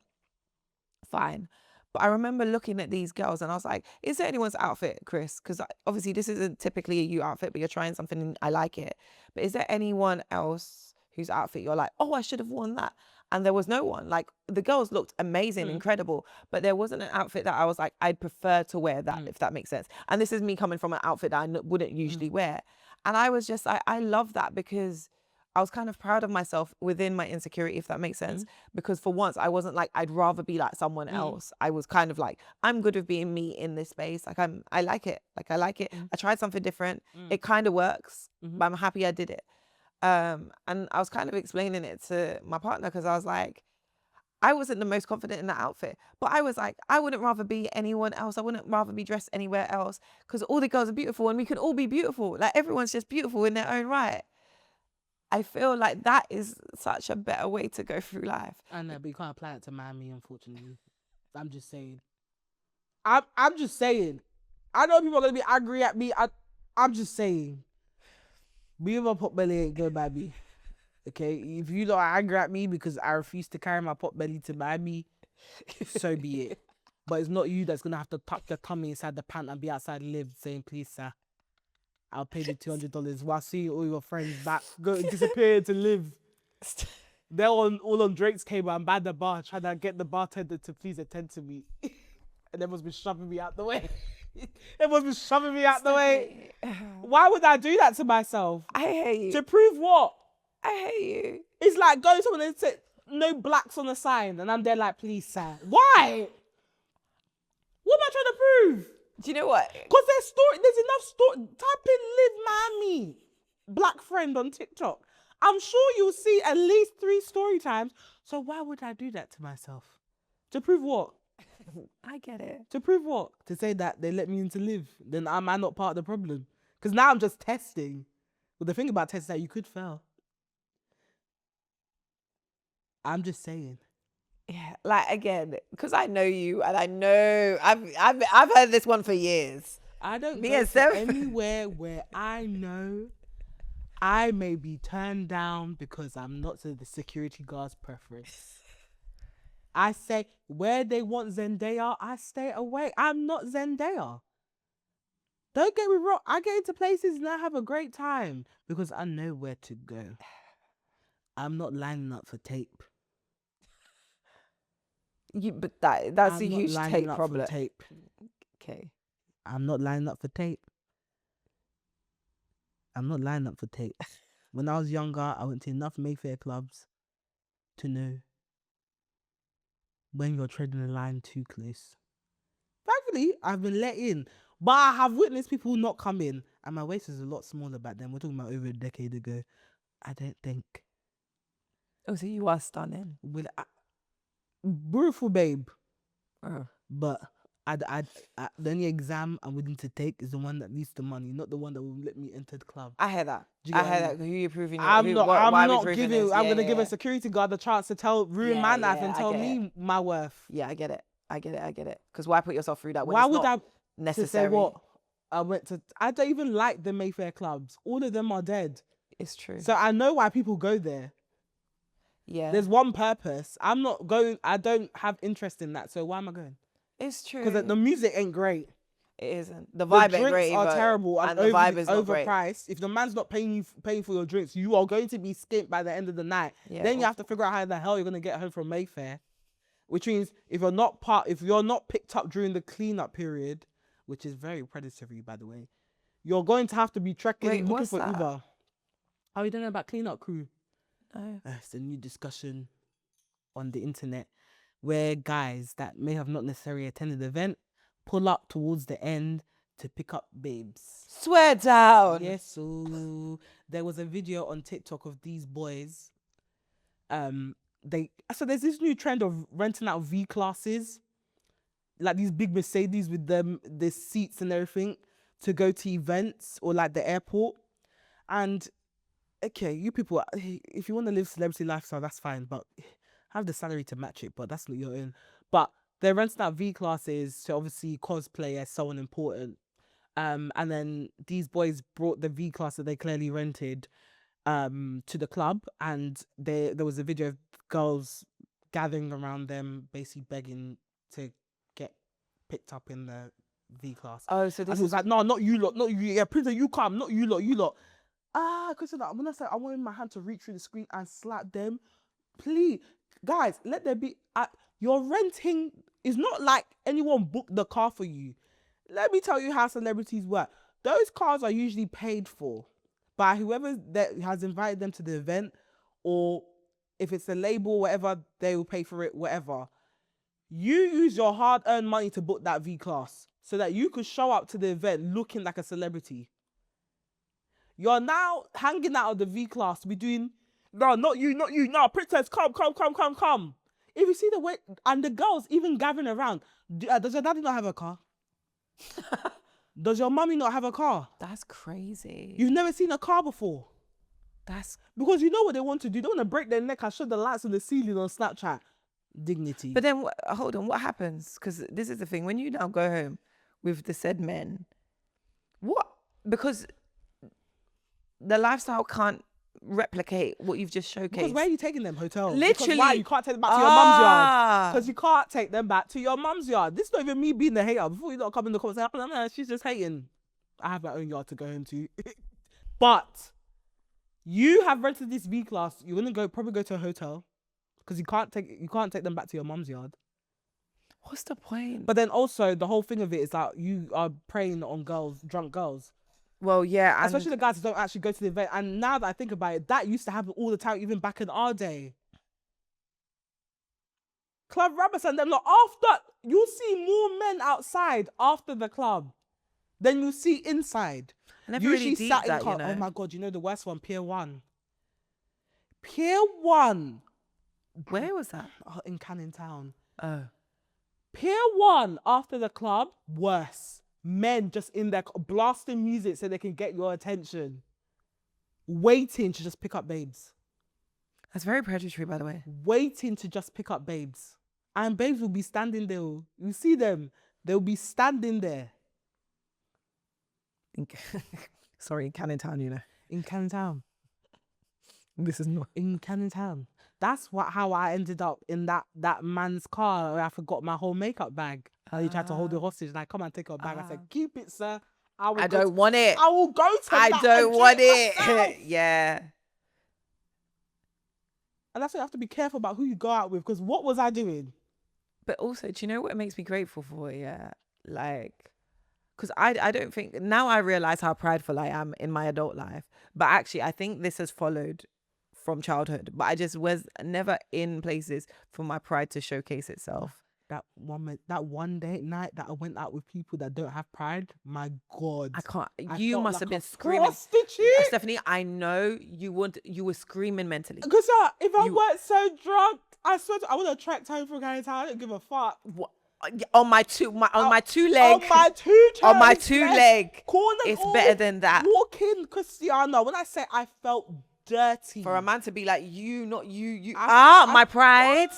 Fine. But I remember looking at these girls and I was like, is there anyone's outfit, Chris? Because obviously this isn't typically a you outfit, but you're trying something and I like it. But is there anyone else whose outfit you're like, oh, I should have worn that? And there was no one. Like the girls looked amazing, incredible, but there wasn't an outfit that I was like, I'd prefer to wear that, if that makes sense. And this is me coming from an outfit that I wouldn't usually wear. And I was just, I love that because I was kind of proud of myself within my insecurity, if that makes sense. Because for once, I wasn't like, I'd rather be like someone else. I was kind of like, I'm good with being me in this space. Like I like it. Like I like it. I tried something different. It kind of works, but I'm happy I did it. And I was kind of explaining it to my partner because I was like, I wasn't the most confident in that outfit, but I was like, I wouldn't rather be anyone else. I wouldn't rather be dressed anywhere else because all the girls are beautiful and we can all be beautiful. Like everyone's just beautiful in their own right. I feel like that is such a better way to go through life. I know, but you can't apply it to Miami, unfortunately. I'm just saying. I'm just saying. I know people are gonna be angry at me. I'm just saying. Me and my pot belly ain't going Miami. Okay? If you lot are angry at me because I refuse to carry my pot belly to Miami, so be it. But it's not you that's gonna have to tuck your tummy inside the pant and be outside Live saying, please, sir, I'll pay the $200 while seeing all your friends back go disappear to Live. They're all on Drake's cable and by the bar trying to get the bartender to please attend to me. And everyone's been shoving me out the way. Why would I do that to myself? I hate you. To prove what? I hate you. It's like going to someone and say, no blacks on the sign. And I'm there like, please, sir. Why? What am I trying to prove? Do you know what? Because there's enough story. Type in Live Miami black friend on TikTok. I'm sure you'll see at least 3 story times. So why would I do that to myself? To prove what? I get it. To prove what? To say that they let me into Live. Then am I not part of the problem? Because now I'm just testing. But the thing about testing is that you could fail. I'm just saying. Yeah, like again, because I know you and I know I've heard this one for years. I don't Me go and to Steph. anywhere where I know I may be turned down because I'm not to the security guard's preference. I say where they want Zendaya, I stay away. I'm not Zendaya. Don't get me wrong. I get into places and I have a great time because I know where to go. I'm not lining up for tape. But that's I'm a not huge lining tape up problem. for tape. Okay. I'm not lining up for tape. I'm not lining up for tape. When I was younger, I went to enough Mayfair clubs to know when you're treading the line too close. Thankfully, I've been let in, but I have witnessed people not come in, and my waist is a lot smaller back then. We're talking about over a decade ago. I don't think. Oh, so you are stunning. Beautiful babe. Oh. But the only exam I'm willing to take is the one that needs the money, not the one that will let me enter the club. I hear that. Do you get I what I hear mean? that. Who you proving? I'm not giving. This? I'm gonna give a security guard the chance to ruin my life and I tell get me it. my worth. Yeah, I get it. Because why put yourself through that when Why it's would not I necessary? To say what? I don't even like the Mayfair clubs. All of them are dead. It's true. So I know why people go there. Yeah. There's one purpose. I'm not going. I don't have interest in that. So why am I going? It's true. Because the music ain't great. It isn't. The vibe ain't great. The drinks are terrible and the vibe is not great. overpriced. If the man's not paying for your drinks, you are going to be skint by the end of the night. Yeah, then you have to figure out how the hell you're going to get home from Mayfair. Which means if you're not picked up during the cleanup period, which is very predatory, by the way, you're going to have to be trekking looking for Uber. Oh, you don't know about Clean Up Crew? No. It's a new discussion on the internet where guys that may have not necessarily attended the event pull up towards the end to pick up babes. Swear down. Yes, so there was a video on TikTok of these boys. So there's this new trend of renting out V classes, like these big Mercedes with the seats and everything, to go to events or like the airport. And okay, you people, if you want to live celebrity lifestyle, that's fine, but have the salary to match it, but that's not your own. But they're renting out V classes to obviously cosplay as someone important. And then these boys brought the V class that they clearly rented to the club, and there was a video of girls gathering around them, basically begging to get picked up in the V class. Oh, so this and it was like, no, not you lot, not you. Yeah, Princess, you come, not you lot, you lot. Because I'm gonna say I wanted my hand to reach through the screen and slap them. Please, guys, let there be. You're renting. It's not like anyone booked the car for you. Let me tell you how celebrities work. Those cars are usually paid for by whoever that has invited them to the event, or if it's a label, whatever, they will pay for it, whatever. You use your hard-earned money to book that V class so that you could show up to the event looking like a celebrity. You're now hanging out of the V class to be doing, no, not you, no, Princess, come. If you see the way, and the girls even gathering around, does your daddy not have a car? Does your mummy not have a car? That's crazy. You've never seen a car before. That's because you know what they want to do. They want to break their neck and show the lights on the ceiling on Snapchat. Dignity. But then, hold on, what happens? Because this is the thing. When you now go home with the said men, what? Because the lifestyle can't replicate what you've just showcased. Because where are you taking them? Hotel? Literally. Because why? You can't take them back to your mum's yard. Because you can't take them back to your mum's yard. This is not even me being the hater. Before you don't come in the comments, she's just hating. I have my own yard to go home to. But you have rented this V class. You're gonna probably go to a hotel because you can't take them back to your mum's yard. What's the point? But then also the whole thing of it is that you are preying on drunk girls. Well, yeah. Especially the guys who don't actually go to the event. And now that I think about it, that used to happen all the time, even back in our day. Club rabbits and them, like, after, you'll see more men outside after the club than you see inside. I never really deep that, you know. Oh my God, you know the worst one, Pier 1. Pier 1. Where was that? In Canning Town. Oh. Pier 1 after the club, worse. Men just in there blasting music so they can get your attention. Waiting to just pick up babes. That's very predatory, by the way. Waiting to just pick up babes. And babes will be standing there. You see them. They'll be standing there. Sorry, in Canning Town, you know. In Canning Town. This is not. In Canning Town. That's how I ended up in that man's car where I forgot my whole makeup bag. He tried to hold it hostage. Like, come and take your bag. I said, keep it, sir. I don't want it. I will go to I that don't want it. myself. Yeah. And that's why you have to be careful about who you go out with, because what was I doing? But also, do you know what makes me grateful for? Yeah. Like, because I don't think, now I realize how prideful I am in my adult life. But actually, I think this has followed from childhood. But I just was never in places for my pride to showcase itself. That one day night that I went out with people that don't have pride, my God. I can't. I You felt must like have been a screaming. prostitute. Stephanie, I know you were screaming mentally. Because if I weren't so drunk, I swear I would have tracked home from Canning Town. I don't give a fuck. What? On my two leg. On my two leg. It's better than that. Walking Christiana. When I say I felt dirty. For a man to be like, you, not you. My pride.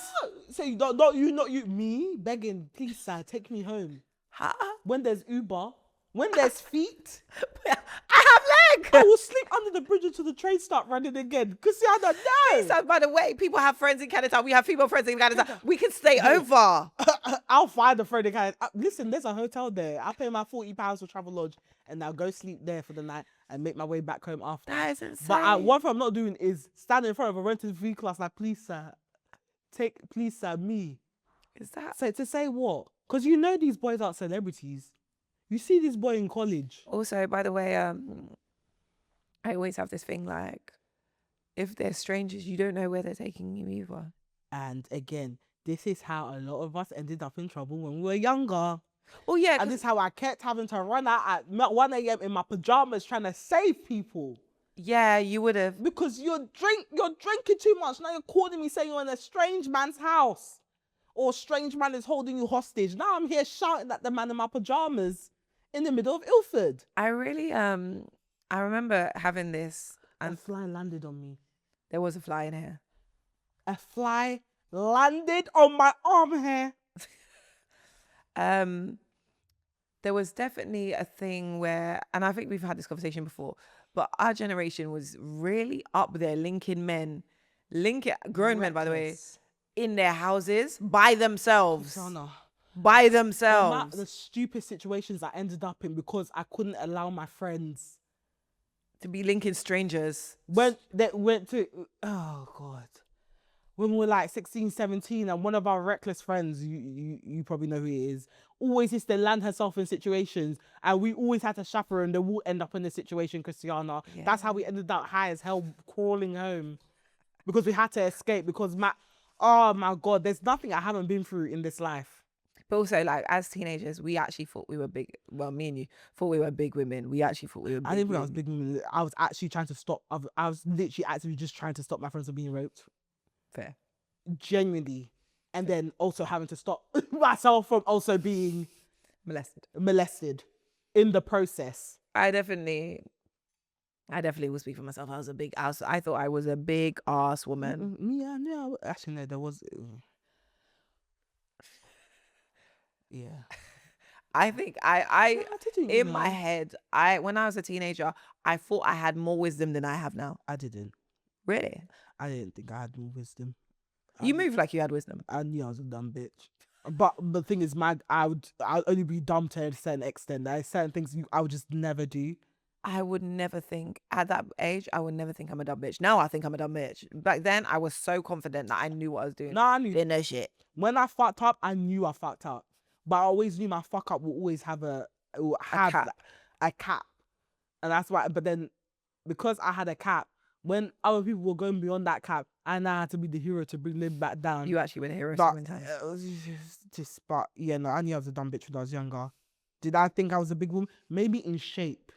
So you not you, me begging, please sir, take me home. Huh? When there's Uber, when there's feet, I have legs. I will sleep under the bridge until the train start running again. Christiana, no. So, by the way, people have friends in Canada. We have female friends in Canada. We can stay over. I'll find a friend in Canada. Listen, there's a hotel there. I'll pay my £40 for Travel Lodge and I'll go sleep there for the night and make my way back home after. That is insane. But one thing I'm not doing is standing in front of a rented V class like, please sir, me. Is that? So to say what? Because you know these boys aren't celebrities. You see this boy in college. Also, by the way, I always have this thing like, if they're strangers, you don't know where they're taking you either. And again, this is how a lot of us ended up in trouble when we were younger. Well, yeah, And this is how I kept having to run out at 1 a.m. in my pajamas trying to save people. yeah, you would have. Because you're drinking too much. Now you're calling me saying you're in a strange man's house. Or a strange man is holding you hostage. Now I'm here shouting at the man in my pajamas in the middle of Ilford. I really, I remember having this, A and fly landed on me. there was a fly in here. A fly landed on my arm hair. There was definitely a thing where, and I think we've had this conversation before, but our generation was really up there linking grown men, by the way, Reckless. in their houses by themselves. Sana. By The themselves. stupid situations I ended up in because I couldn't allow my friends To be linking strangers. when they went to, oh God, when we were like 16, 17, and one of our reckless friends, you probably know who it is, always used to land herself in situations, and we always had to chaperone. They will end up in this situation, Christiana. Yeah. That's how we ended up high as hell, crawling home, because we had to escape. Because oh my God, there's nothing I haven't been through in this life. But also, like, as teenagers, we actually thought we were big. Well, me and you thought we were big women. We actually thought we were big. I didn't think I was women. big women. I was actually trying to stop. I was literally actively just trying to stop my friends from being raped. Fair. Genuinely. And then also having to stop myself from also being molested in the process. I definitely will speak for myself. I thought I was a big ass woman. Yeah. Actually, no, there was. Yeah. I think I didn't. in my head, when I was a teenager, I thought I had more wisdom than I have now. I didn't. Really? I didn't think I had more wisdom. You moved like you had wisdom. I knew I was a dumb bitch. But the thing is, I'd only be dumb to a certain extent. There are certain things I would just never do. I would never think at that age. I would never think I'm a dumb bitch. Now I think I'm a dumb bitch. Back then, I was so confident that I knew what I was doing. No, I knew. Didn't know shit. When I fucked up, I knew I fucked up. But I always knew my fuck up will always have a cap. And that's why, but then because I had a cap, when other people were going beyond that cap, I now had to be the hero to bring them back down. You actually were the hero But sometimes. it was but yeah, no, I knew I was a dumb bitch when I was younger. Did I think I was a big woman? Maybe in shape.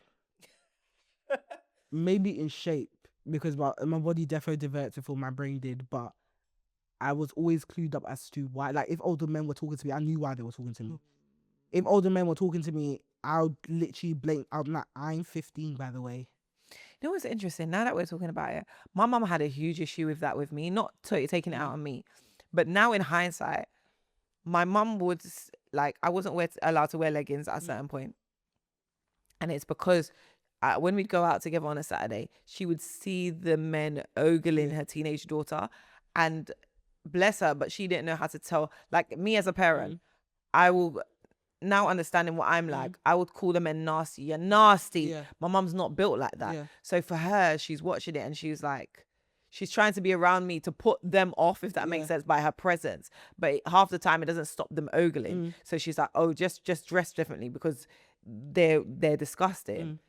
Because my body definitely developed before my brain did, but I was always clued up as to why. Like, if older men were talking to me, I knew why they were talking to me. If older men were talking to me, I would literally blame. I'm 15, by the way. You know what's interesting? Now that we're talking about it, my mum had a huge issue with that with me, not taking it out on me. But now in hindsight, my mum would, like, I wasn't allowed to wear leggings at a certain point. And it's because when we'd go out together on a Saturday, she would see the men ogling her teenage daughter. And bless her, but she didn't know how to tell. Like, me as a parent, I will... Now understanding what I'm like, I would call the men nasty. You're nasty. Yeah. My mum's not built like that. Yeah. So for her, she's watching it and she's like, she's trying to be around me to put them off, if that makes sense, by her presence. But half the time it doesn't stop them ogling. So she's like, oh, just dress differently because they're disgusting.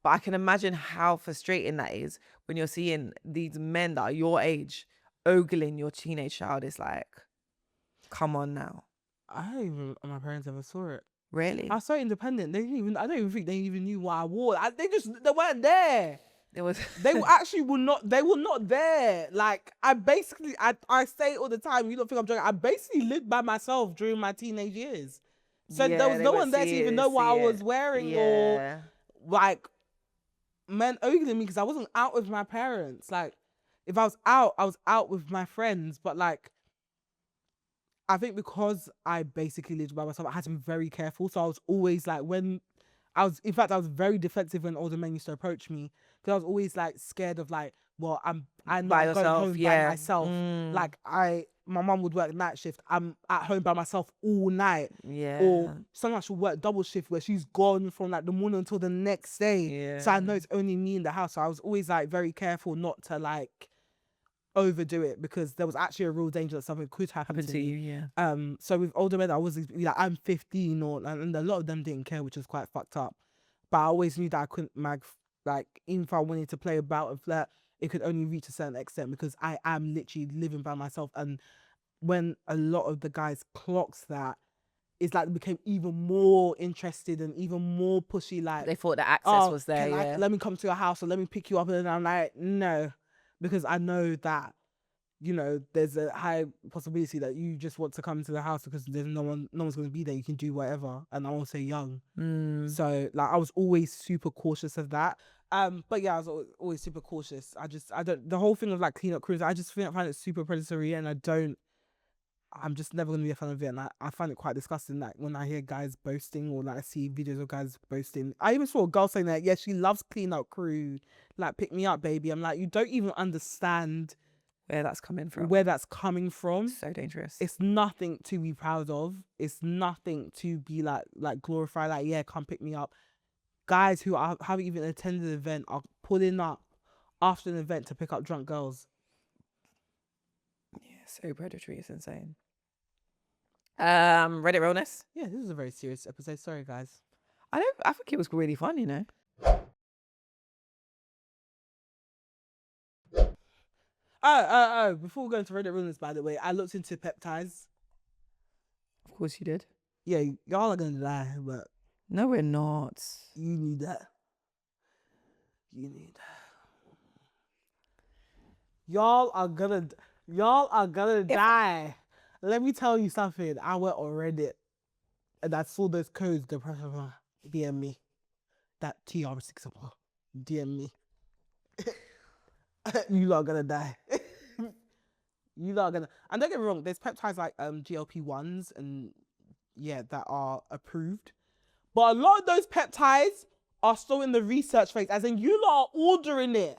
But I can imagine how frustrating that is when you're seeing these men that are your age ogling your teenage child. It's like, come on now. My parents ever saw it. Really? I was so independent. I don't even think they even knew what I wore. They weren't there. It was. They were not there. Like, I say all the time, you don't think I'm joking. I basically lived by myself during my teenage years. So there was no one there to even know what I was wearing or like men ogling me because I wasn't out with my parents. Like, if I was out with my friends, but like, I think because I basically lived by myself, I had to be very careful. So I was always like, I was very defensive when older men used to approach me because I was always like scared of like, well, I'm not going home by myself. Like, my mum would work night shift. I'm at home by myself all night. Yeah. Or sometimes she'll work double shift where she's gone from like the morning until the next day. Yeah. So I know it's only me in the house. So I was always like very careful not to like overdo it because there was actually a real danger that something could happen to you. Yeah. So with older men, I was like, I'm 15 and a lot of them didn't care, which was quite fucked up. But I always knew that I couldn't even if I wanted to play about a flirt, it could only reach a certain extent because I am literally living by myself. And when a lot of the guys clocks that, it's like they became even more interested and even more pushy. Like, They thought the access oh, was there. let me come to your house or let me pick you up. And I'm like, no, because I know that, you know, there's a high possibility that you just want to come to the house because there's no one's going to be there. You can do whatever. And I won't say young. So like, I was always super cautious of that. But yeah, I was always super cautious. The whole thing of like clean up crews, I just find it super predatory, and I'm just never going to be a fan of it. And I find it quite disgusting that when I hear guys boasting or like I see videos of guys boasting. I even saw a girl saying that, yeah, she loves clean up crew. Like, pick me up, baby. I'm like, you don't even understand where that's coming from. So dangerous. It's nothing to be proud of. It's nothing to be like glorify. Like, yeah, come pick me up. Guys who haven't even attended an event are pulling up after an event to pick up drunk girls. Yeah, so predatory. It's insane. Reddit Realness. Yeah, this is a very serious episode. Sorry, guys. I think it was really fun, you know. Before we go into Reddit Realness, by the way, I looked into peptides. Of course you did. Yeah, y'all are gonna die, but no, we're not. You need that. Y'all are gonna die. Let me tell you something. I went on Reddit and I saw those codes. The person DM me. That TR6 DM me. You lot are gonna die. You lot are gonna. And don't get me wrong. There's peptides like GLP-1s and yeah, that are approved. But a lot of those peptides are still in the research phase, as in you lot are ordering it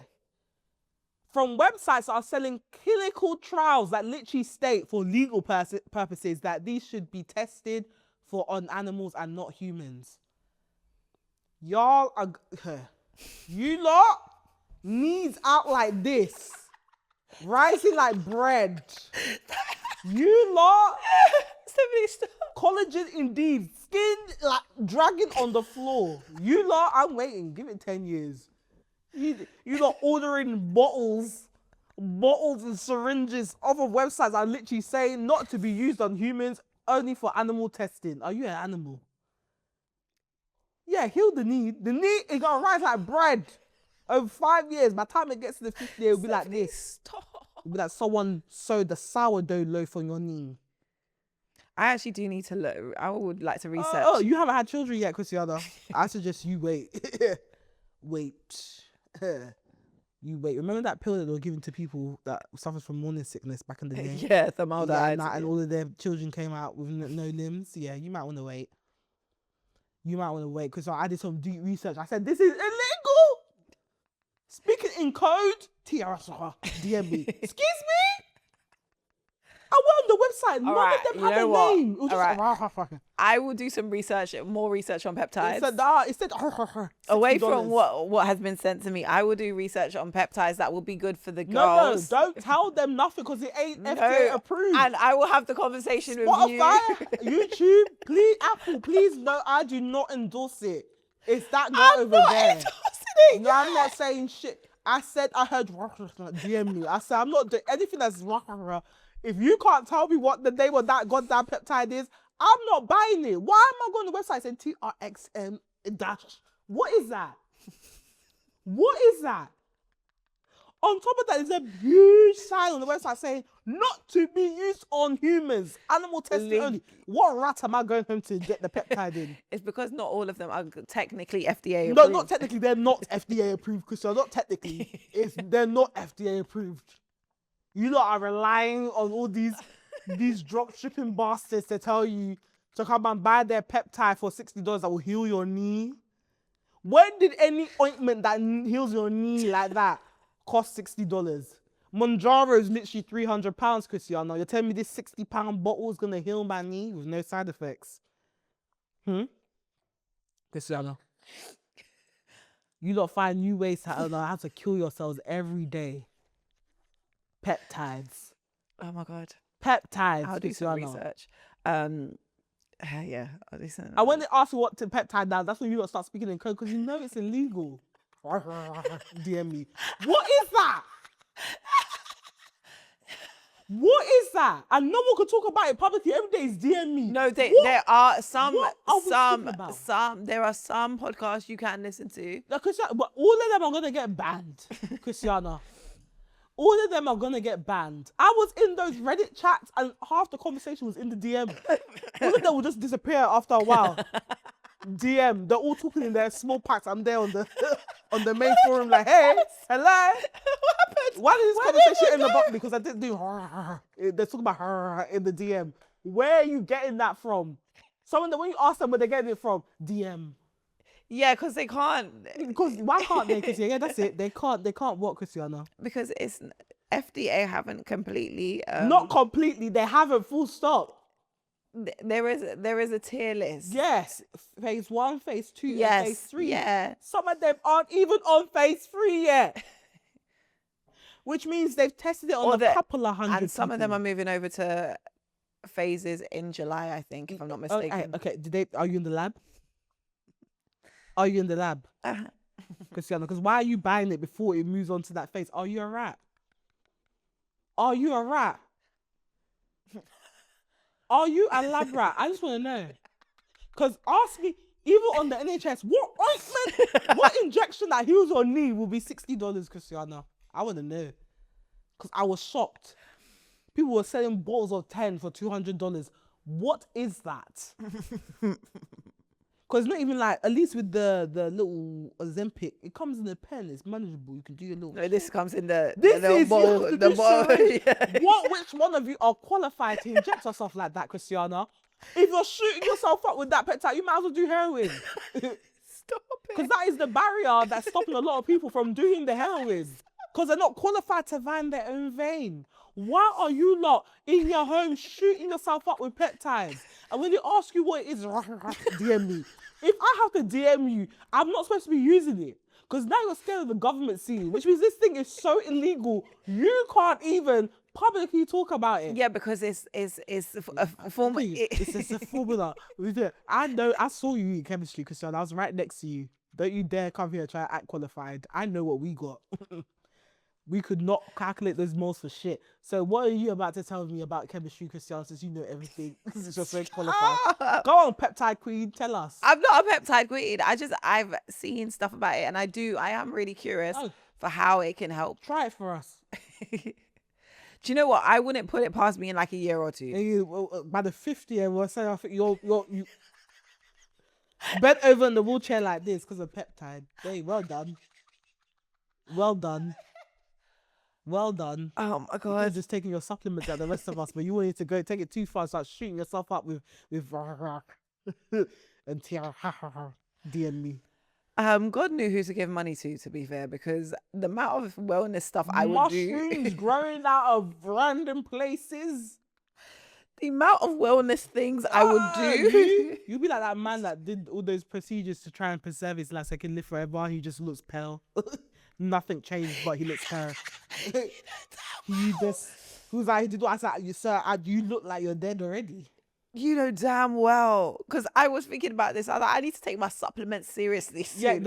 from websites that are selling clinical trials that literally state for legal purposes that these should be tested for on animals and not humans. Y'all are, you lot knees out like this, rising like bread. You lot, collagen indeed, skin like dragging on the floor. You lot, I'm waiting. Give it 10 years. You lot ordering bottles and syringes off of websites that are literally saying not to be used on humans, only for animal testing. Are you an animal? Yeah, heal the knee. The knee is gonna rise like bread. Over 5 years, by the time it gets to the 50th year, it'll be like this. It'll be like someone sewed the sourdough loaf on your knee. I actually do need to look. I would like to research. Oh, you haven't had children yet, Christiana. I suggest you wait. You wait. Remember that pill that they were giving to people that suffers from morning sickness back in the day? Yeah, formaldehyde. And all of their children came out with no limbs. Yeah, you might want to wait. Because I did some deep research. I said, this is illegal. Speaking in code, TRS, DM me. Excuse me? I went on the website. None of them have a name. All right. I will do some research, more research on peptides. It said away from what has been sent to me. I will do research on peptides that will be good for the girls. No, don't tell them nothing because it ain't FDA approved. And I will have the conversation Spotify, with you. YouTube, please, Apple, please. No, I do not endorse it. It's that girl over there. No, I'm not saying shit. I said I heard DM me. I said I'm not doing anything that's if you can't tell me what the name of that goddamn peptide is, I'm not buying it. Why am I going to the website saying TRXM dash? What is that? What is that? On top of that, there's a huge sign on the website saying not to be used on humans. Animal testing only. What rat am I going home to get the peptide in? It's because not all of them are technically FDA approved. No, not technically. They're not FDA approved, Christian. Not technically. They're not FDA approved. You lot are relying on all these drop shipping bastards to tell you to come and buy their peptide for $60 that will heal your knee. When did any ointment that heals your knee like that cost $60? Monjaro is literally £300, Cristiano. You're telling me this £60 bottle is gonna heal my knee with no side effects? Cristiano. You lot find new ways to how to kill yourselves every day. Peptides. Oh my god. Peptides. I'll do some research. Yeah, I'll do some. And when they ask you what to peptide does, that's when you got to start speaking in code because you know it's illegal. DM me. What is that? What is that? And no one could talk about it publicly. Every day is DM me. No, What? there are some, What are we talking about? there are some podcasts you can listen to. Like, but all of them are gonna get banned, Christiana. All of them are gonna get banned. I was in those Reddit chats and half the conversation was in the DM. All of them will just disappear after a while. DM, they're all talking in their small packs. I'm there on the main forum like, hey, hello. What happened? Why did this conversation end abruptly? Because I didn't do they're talking about in the DM. Where are you getting that from? Someone that when you ask them where they're getting it from, DM. Yeah, because they can't. Because why can't they? Because yeah, that's it. They can't what, Christiana? Because it's FDA haven't completely. Not completely. They haven't. Full stop. There is a tier list. Yes, phase 1, phase 2, yes, and phase 3. Yeah. Some of them aren't even on phase 3 yet. Which means they've tested it on a couple of hundred. And some of them are moving over to phases in July, I think, if I'm not mistaken. Okay. Are you in the lab? Are you in the lab? Christiana, because why are you buying it before it moves on to that phase? Are you a rat? Are you a rat? Are you a lab rat? I just want to know. Because ask me, even on the NHS, what ointment, what injection that heals your knee will be $60, Christiana? I want to know. Because I was shocked. People were selling bottles of 10 for $200. What is that? Because it's not even like, at least with the little Ozempic, it comes in a pen. It's manageable. You can do your little... No, this comes in the bottle. Yeah. Which one of you are qualified to inject yourself like that, Christiana? If you're shooting yourself up with that peptide, you might as well do heroin. Stop it. Because that is the barrier that's stopping a lot of people from doing the heroin. Because they're not qualified to find their own vein. Why are you lot in your home shooting yourself up with peptides? And when they ask you what it is, DM me. If I have to DM you, I'm not supposed to be using it. Because now you're scared of the government scene, which means this thing is so illegal, you can't even publicly talk about it. Yeah, because it's a formula. It's a formula. I know, I saw you in chemistry, Christian. I was right next to you. Don't you dare come here and try to act qualified. I know what we got. We could not calculate those moles for shit. So what are you about to tell me about chemistry, Christian, since you know everything? Since you're so qualified. Go on, peptide queen, tell us. I'm not a peptide queen. I've seen stuff about it, and I am really curious for how it can help. Try it for us. Do you know what? I wouldn't put it past me in like a year or two. By the 5th year, we'll say, I think you bent over in the wheelchair like this because of peptide. Hey, well done. Well done. Well done. Oh my God. You're just taking your supplements like the rest of us, but you wanted to go take it too far, start shooting yourself up with and DM me. God knew who to give money to be fair, because the amount of wellness stuff I would do. Mushrooms growing out of random places. The amount of wellness things I would do. You'd be like that man that did all those procedures to try and preserve his life so he can live forever. He just looks pale. Nothing changed, but he looks pale. Who's like, I said, sir, you look like you're dead already. You know damn well, because I was thinking about this. I was like, I need to take my supplements seriously soon. Yeah,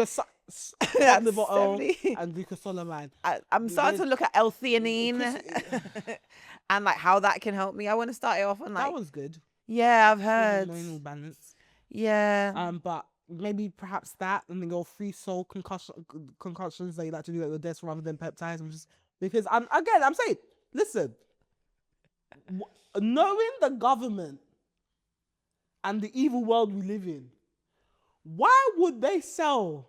the bottle and glucosamine. I'm starting to look at L-theanine and like how that can help me. I want to start it off on like... That was good. Yeah, I've heard. Hormonal balance. Yeah. But maybe perhaps that, and then go free soul concoctions that you like to do at your desk rather than peptides. Because I'm saying, listen, knowing the government and the evil world we live in, why would they sell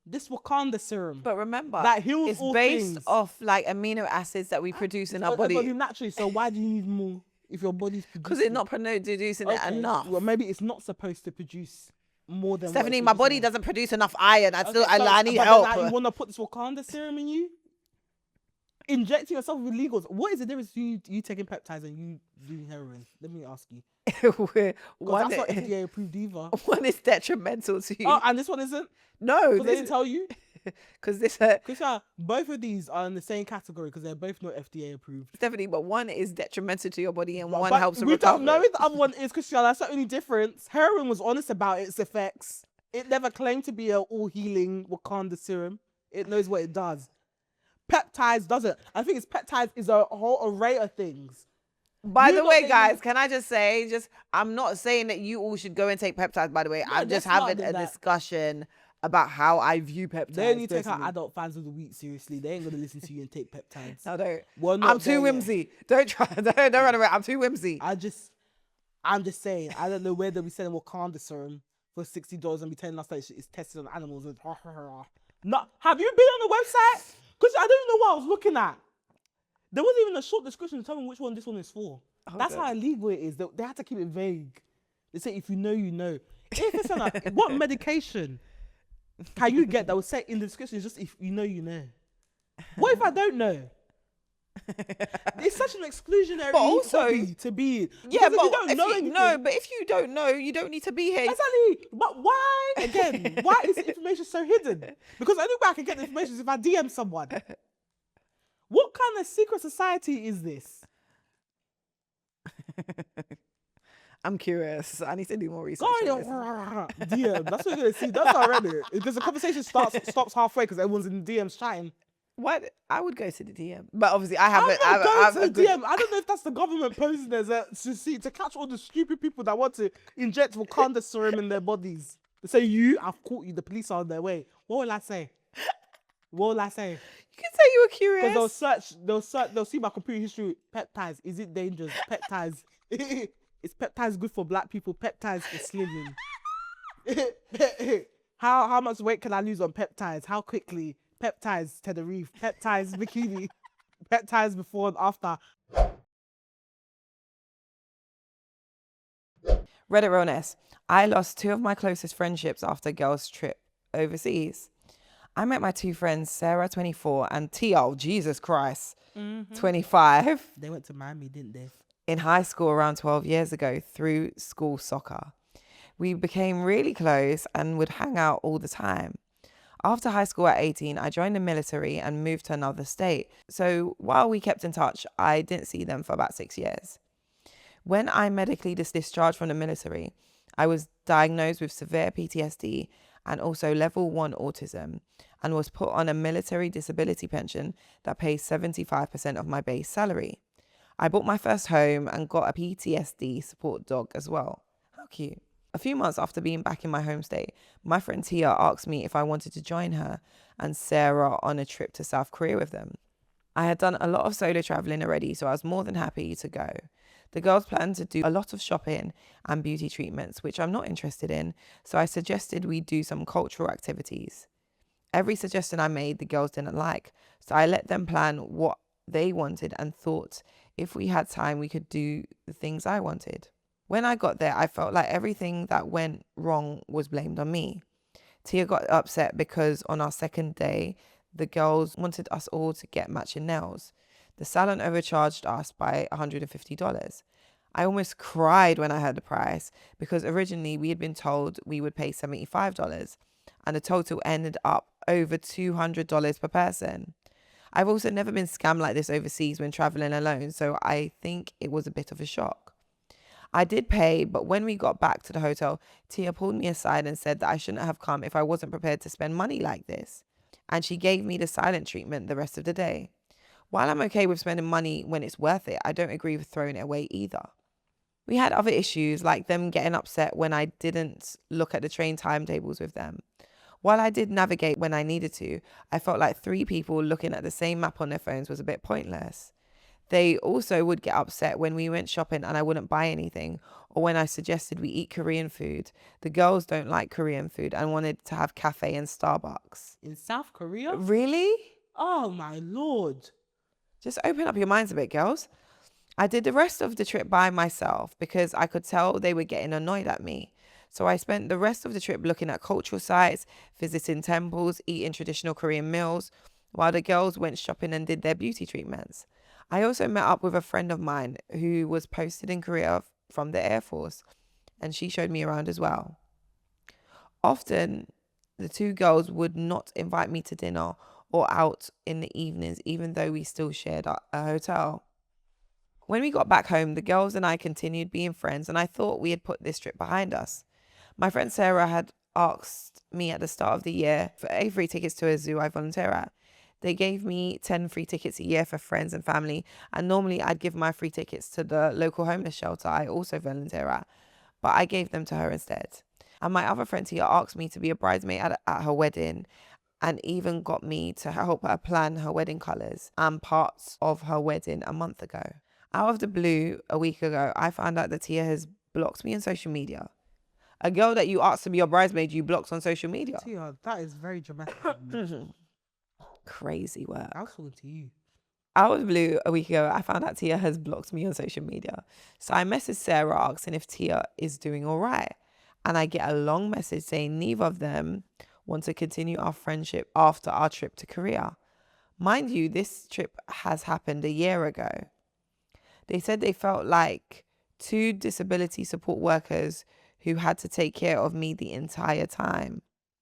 this Wakanda serum? But remember, that heals it's all based things off like amino acids that we produce in our body. Naturally, so why do you need more if your body's producing? Because it's not producing it enough. Well, maybe it's not supposed to produce more than... Stephanie, my body doesn't produce enough iron. I need help. You want to put this Wakanda serum in you? Injecting yourself with illegals. What is the difference between you taking peptides and you doing heroin? Let me ask you. One, that's not FDA approved either. One is detrimental to you. Oh, and this one isn't? No. They didn't tell you? Because this... both of these are in the same category because they're both not FDA approved. Stephanie, but one is detrimental to your body and one helps to recover. We don't know if the other one is, Christian. That's the only difference. Heroin was honest about its effects. It never claimed to be an all-healing Wakanda serum. It knows what it does. Peptides doesn't. I think it's peptides is a whole array of things. By You the not way, taking- guys, can I just say, I'm not saying that you all should go and take peptides, by the way. No, I'm just they're smarter having than a that. discussion about how I view peptides. They only take our personally. adult fans of the week seriously. They ain't gonna listen to you and take peptides. No, don't. We're not I'm too there yet. whimsy. Don't try. Don't run away. I'm too whimsy. I'm just saying. I don't know where they'll be selling Wakanda serum for $60 and be telling us that it's tested on animals. And no, have you been on the website? Because I don't know what I was looking at. There wasn't even a short description to tell me which one this one is for. That's how illegal it is. They had to keep it vague. They say if you know, you know. If it's like, what medication can you get that will say in the description? Just if you know, you know. What if I don't know? It's such an exclusionary But also- hobby to be in. Yeah, Because if but you don't know if anything, you know, but if you don't know, you don't need to be here. exactly. But why again? Why is the information so hidden? Because the only way I can get the information is if I DM someone. What kind of secret society is this? I'm curious. I need to do more research. Sorry, on this. DM. That's what you're gonna see. That's how I read it. Because the conversation stops halfway because everyone's in the DMs chatting. What? I would go to the DM, but obviously I I'm haven't. not going I've to the DM. I don't know if that's the government posing as to catch all the stupid people that want to inject Wakanda serum in their bodies. They say I've caught you. The police are on their way. What will I say? What will I say? You can say you were curious. Because they'll see my computer history. Peptides, is it dangerous? Peptides, is peptides good for black people? Peptides for slimming. How much weight can I lose on peptides? How quickly? Peptides Tenerife, peptides bikini, peptides before and after. Reddit Realness. I lost 2 of my closest friendships after a girls' trip overseas. I met my 2 friends, Sarah, 24, and Tia, Jesus Christ, 25, They went to Miami, didn't they? in high school around 12 years ago through school soccer. We became really close and would hang out all the time. After high school at 18, I joined the military and moved to another state. So while we kept in touch, I didn't see them for about 6 years. When I medically discharged from the military, I was diagnosed with severe PTSD and also level 1 autism, and was put on a military disability pension that pays 75% of my base salary. I bought my first home and got a PTSD support dog as well. How cute. A few months after being back in my home state, my friend Tia asked me if I wanted to join her and Sarah on a trip to South Korea with them. I had done a lot of solo traveling already, so I was more than happy to go. The girls planned to do a lot of shopping and beauty treatments, which I'm not interested in, so I suggested we do some cultural activities. Every suggestion I made, the girls didn't like, so I let them plan what they wanted and thought if we had time, we could do the things I wanted. When I got there, I felt like everything that went wrong was blamed on me. Tia got upset because on our second day, the girls wanted us all to get matching nails. The salon overcharged us by $150. I almost cried when I heard the price because originally we had been told we would pay $75 and the total ended up over $200 per person. I've also never been scammed like this overseas when traveling alone, so I think it was a bit of a shock. I did pay, but when we got back to the hotel, Tia pulled me aside and said that I shouldn't have come if I wasn't prepared to spend money like this. And she gave me the silent treatment the rest of the day. While I'm okay with spending money when it's worth it, I don't agree with throwing it away either. We had other issues, like them getting upset when I didn't look at the train timetables with them. While I did navigate when I needed to, I felt like 3 people looking at the same map on their phones was a bit pointless. They also would get upset when we went shopping and I wouldn't buy anything, or when I suggested we eat Korean food. The girls don't like Korean food and wanted to have cafe and Starbucks. In South Korea? Really? Oh my lord. Just open up your minds a bit, girls. I did the rest of the trip by myself because I could tell they were getting annoyed at me. So I spent the rest of the trip looking at cultural sites, visiting temples, eating traditional Korean meals, while the girls went shopping and did their beauty treatments. I also met up with a friend of mine who was posted in Korea from the Air Force, and she showed me around as well. Often, the 2 girls would not invite me to dinner or out in the evenings, even though we still shared a hotel. When we got back home, the girls and I continued being friends, and I thought we had put this trip behind us. My friend Sarah had asked me at the start of the year for free tickets to a zoo I volunteer at. They gave me 10 free tickets a year for friends and family, and normally I'd give my free tickets to the local homeless shelter I also volunteer at, but I gave them to her instead. And my other friend Tia asked me to be a bridesmaid at her wedding, and even got me to help her plan her wedding colours and parts of her wedding a month ago. Out of the blue, a week ago, I found out that Tia has blocked me on social media. A girl that you asked to be your bridesmaid, you blocked on social media. Tia, that is very dramatic. Crazy work. I was talking to you. Out of the blue, a week ago, I found out Tia has blocked me on social media. So I messaged Sarah asking if Tia is doing all right. And I get a long message saying neither of them want to continue our friendship after our trip to Korea. Mind you, this trip has happened a year ago. They said they felt like two disability support workers who had to take care of me the entire time.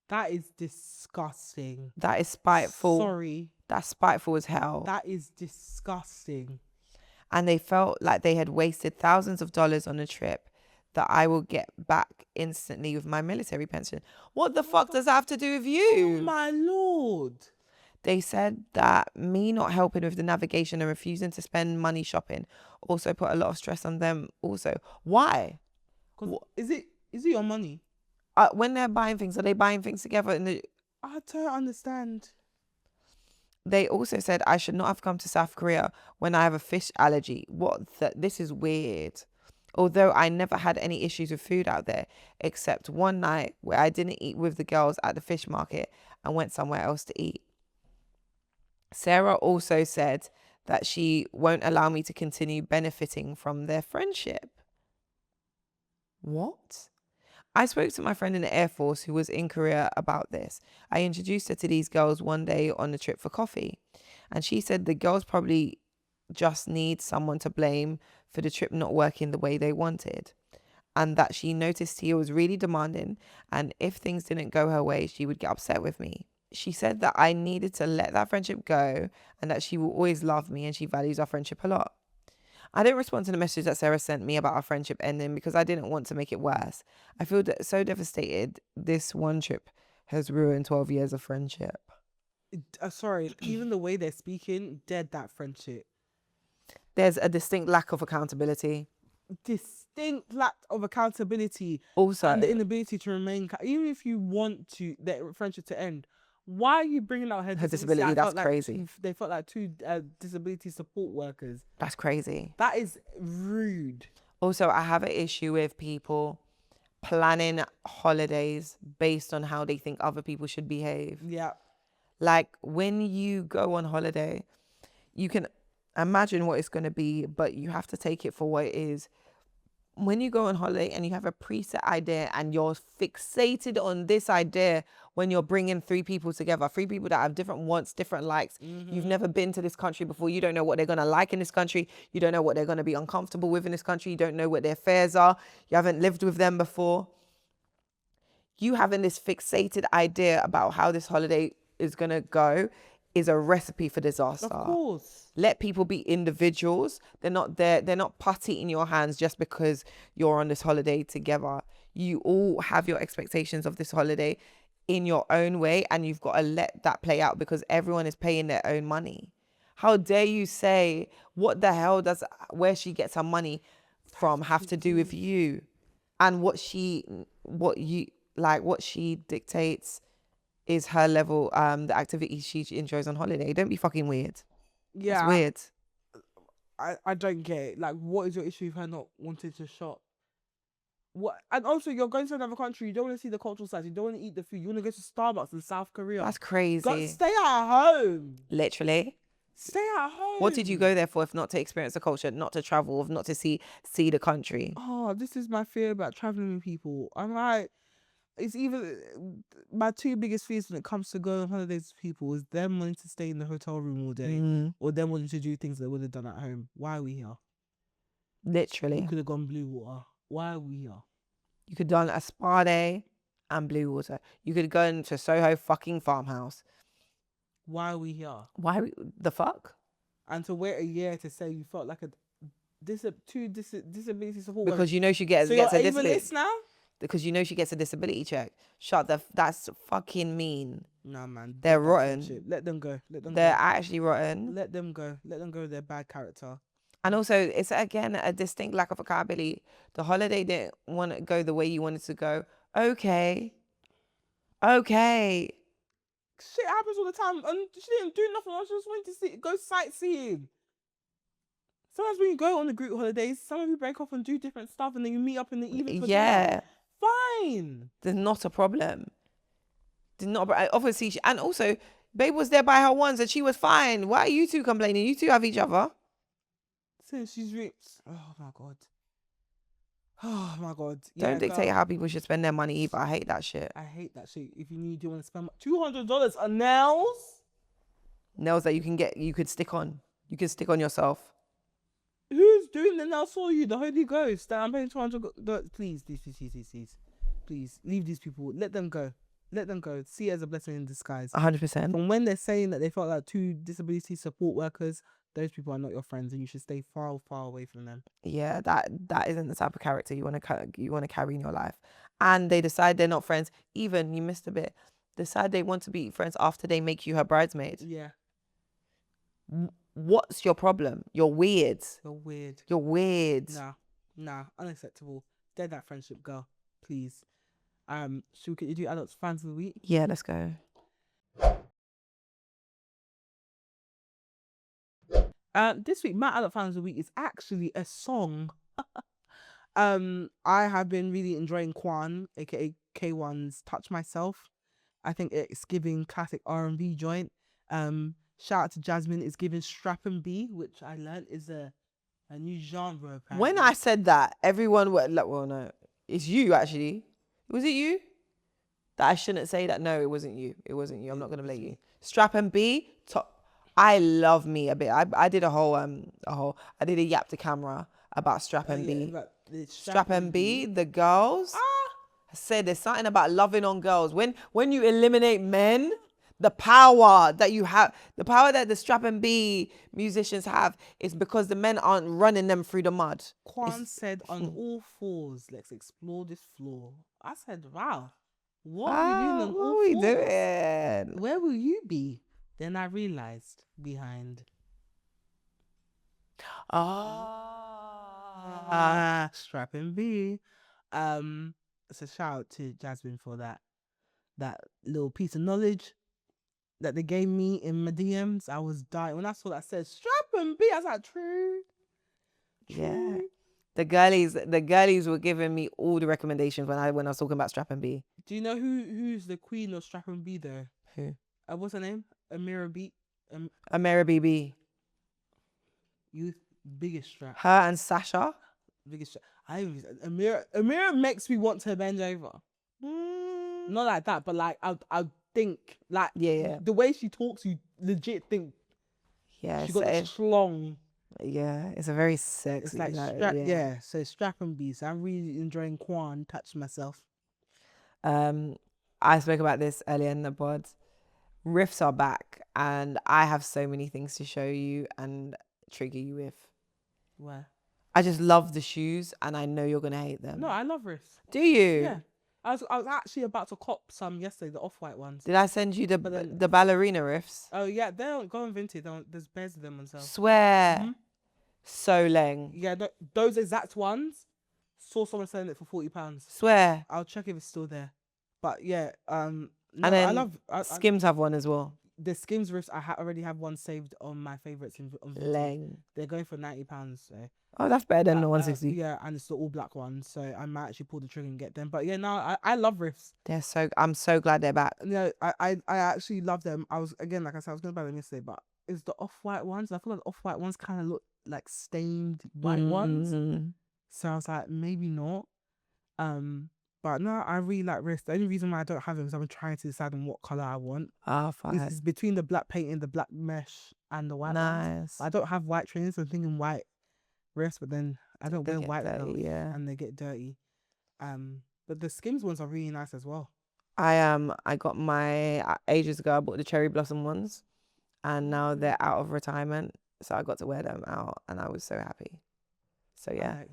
That is disgusting. That is spiteful. Sorry. That's spiteful as hell. That is disgusting. And they felt like they had wasted thousands of dollars on a trip that I will get back instantly with my military pension. What the fuck does that have to do with you? Oh my lord. They said that me not helping with the navigation and refusing to spend money shopping also put a lot of stress on them also. Why? Is it your money? When they're buying things, are they buying things together? I don't understand. They also said I should not have come to South Korea when I have a fish allergy. This is weird. Although I never had any issues with food out there, except one night where I didn't eat with the girls at the fish market and went somewhere else to eat. Sarah also said that she won't allow me to continue benefiting from their friendship. What? I spoke to my friend in the Air Force who was in Korea about this. I introduced her to these girls one day on a trip for coffee, and she said the girls probably just need someone to blame for the trip not working the way they wanted, and that she noticed Tia was really demanding, and if things didn't go her way, she would get upset with me. She said that I needed to let that friendship go and that she will always love me and she values our friendship a lot. I didn't respond to the message that Sarah sent me about our friendship ending because I didn't want to make it worse. I feel so devastated. This one trip has ruined 12 years of friendship. Sorry, even the way they're speaking, dead that friendship. There's a distinct lack of accountability. Distinct lack of accountability. Also, and the inability to remain, even if you want to that friendship to end, why are you bringing out her disability? That's crazy. They felt like two disability support workers. That's crazy. That is rude. Also, I have an issue with people planning holidays based on how they think other people should behave. Yeah. Like when you go on holiday, you can imagine what it's going to be, but you have to take it for what it is. When you go on holiday and you have a preset idea and you're fixated on this idea when you're bringing three people together, three people that have different wants, different likes. You've never been to this country before. You don't know what they're going to like in this country. You don't know what they're going to be uncomfortable with in this country. You don't know what their fears are. You haven't lived with them before. You having this fixated idea about how this holiday is going to go is a recipe for disaster. Of course. Let people be individuals. They're not there. They're not putty in your hands just because you're on this holiday together. You all have your expectations of this holiday in your own way, and you've got to let that play out because everyone is paying their own money. How dare you say, what the hell does where she gets her money from have to do with you? And what she dictates is her level, the activities she enjoys on holiday. Don't be fucking weird. Yeah. It's weird. I don't get it. Like, what is your issue with her not wanting to shop? What? And also, you're going to another country. You don't want to see the cultural sites. You don't want to eat the food. You want to go to Starbucks in South Korea. That's crazy. Stay at home. Literally. Stay at home. What did you go there for if not to experience the culture, not to travel, if not to see the country? Oh, this is my fear about traveling with people. I'm like, it's either my two biggest fears when it comes to going on holidays with people is them wanting to stay in the hotel room all day or them wanting to do things they would have done at home. Why are we here? Literally. We could have gone blue water. Why are we here? You could have done a spa day and blue water. You could go into Soho fucking farmhouse. Why are we here? The fuck? And to wait a year to say you felt like a disability support because you know she gets so a you're disability. ableist now? because you know she gets a disability check. That's fucking mean. Nah, man. They're dead that rotten. friendship. Let them go. Let them They're go. actually rotten. Let them go. Let them go. They're bad character. And also, it's again a distinct lack of accountability. The holiday didn't want to go the way you wanted to go. Okay. Shit happens all the time, and she didn't do nothing. She just wanted to go sightseeing. Sometimes when you go on the group holidays, some of you break off and do different stuff, and then you meet up in the evening for dinner. Fine. There's not a problem. Obviously, and also, babe was there by her once, and she was fine. Why are you two complaining? You two have each other. So she's ripped. Oh my god. Oh my god. Don't dictate how people should spend their money either. I hate that shit. I hate that shit. If you want to spend $200 on nails. Nails that you could stick on. You can stick on yourself. Who's doing the nails for you? The Holy Ghost. That I'm paying $200. Please, please leave these people. Let them go. Let them go. See it as a blessing in disguise. 100%. From when they're saying that they felt like 2 disability support workers, those people are not your friends, and you should stay far, far away from them. Yeah, that isn't the type of character you want to carry in your life. And they decide they're not friends. Even, you missed a bit. Decide they want to be friends after they make you her bridesmaid. Yeah. What's your problem? You're weird. You're weird. Nah, unacceptable. Dead that friendship, girl. Please. Should we do adults fans of the week? Yeah, let's go. This week, my adult fans of the week is actually a song. I have been really enjoying Kwan, aka K1's "Touch Myself." I think it's giving classic R&B joint. Shout out to Jasmine. It's giving strap and B, which I learned is a new genre. Apparently. When I said that, everyone were like, "Well, no, it's you actually. Was it you?" That I shouldn't say that. No, it wasn't you. It wasn't you. I'm not gonna blame you. Strap and B. I love me a bit. I did I did a yap to camera about Strap and B. Strap and B. The girls. I said there's something about loving on girls. When you eliminate men, the power that you have, the power that the Strap and B musicians have, is because the men aren't running them through the mud. Kwan said, "On all fours, let's explore this floor." I said, "Wow, what are we doing on all fours? What are we doing? Where will you be?" Then I realized behind. Strap and B. So shout out to Jasmine for that little piece of knowledge that they gave me in my DMs. I was dying when I saw that said strap and B. I was like, true. Yeah. The girlies were giving me all the recommendations when I was talking about Strap and B. Do you know who's the queen of Strap and B though? Who? What's her name? Amira BB. Youth biggest strap. Her and Sasha. Biggest strap. Amira makes me want to bend over. Not like that, but like I think like the way she talks, you legit think she got a schlong. Yeah, it's a very sexy. It's like strap, so strap and B. So I'm really enjoying Kwan. Touch myself. I spoke about this earlier in the pod. Riffs are back, and I have so many things to show you and trigger you with. Where? I just love the shoes, and I know you're gonna hate them. No, I love riffs. Do you? Yeah. I was actually about to cop some yesterday, the off-white ones. Did I send you the ballerina riffs? Oh yeah, they don't go on Vinted. There's bears of them on sale. Swear. Mm-hmm. So leng. Yeah, those exact ones. Saw someone selling it for £40. Swear. I'll check if it's still there. But yeah, and then Skims have one as well. The Skims riffs, I already have one saved on my favourites on Vinted. Leng. They're going for £90. So. Oh, that's better than the 160. Yeah, and it's the all black ones, so I might actually pull the trigger and get them. But yeah, no, I love riffs. I'm so glad they're back. No, I actually love them. I was, again, like I said, I was going to buy them yesterday, but it's the off-white ones. I feel like the off-white ones kind of look like stained white ones. So I was like, maybe not. But no, I really like riffs. The only reason why I don't have them is I'm trying to decide on what colour I want. Fine. It's between the black painting, the black mesh, and the white ones. I don't have white trainers, so I'm thinking white riffs, but then I don't wear white enough, and they get dirty. But the Skims ones are really nice as well. I got my ages ago. I bought the cherry blossom ones, and now they're out of retirement, so I got to wear them out, and I was so happy. So yeah.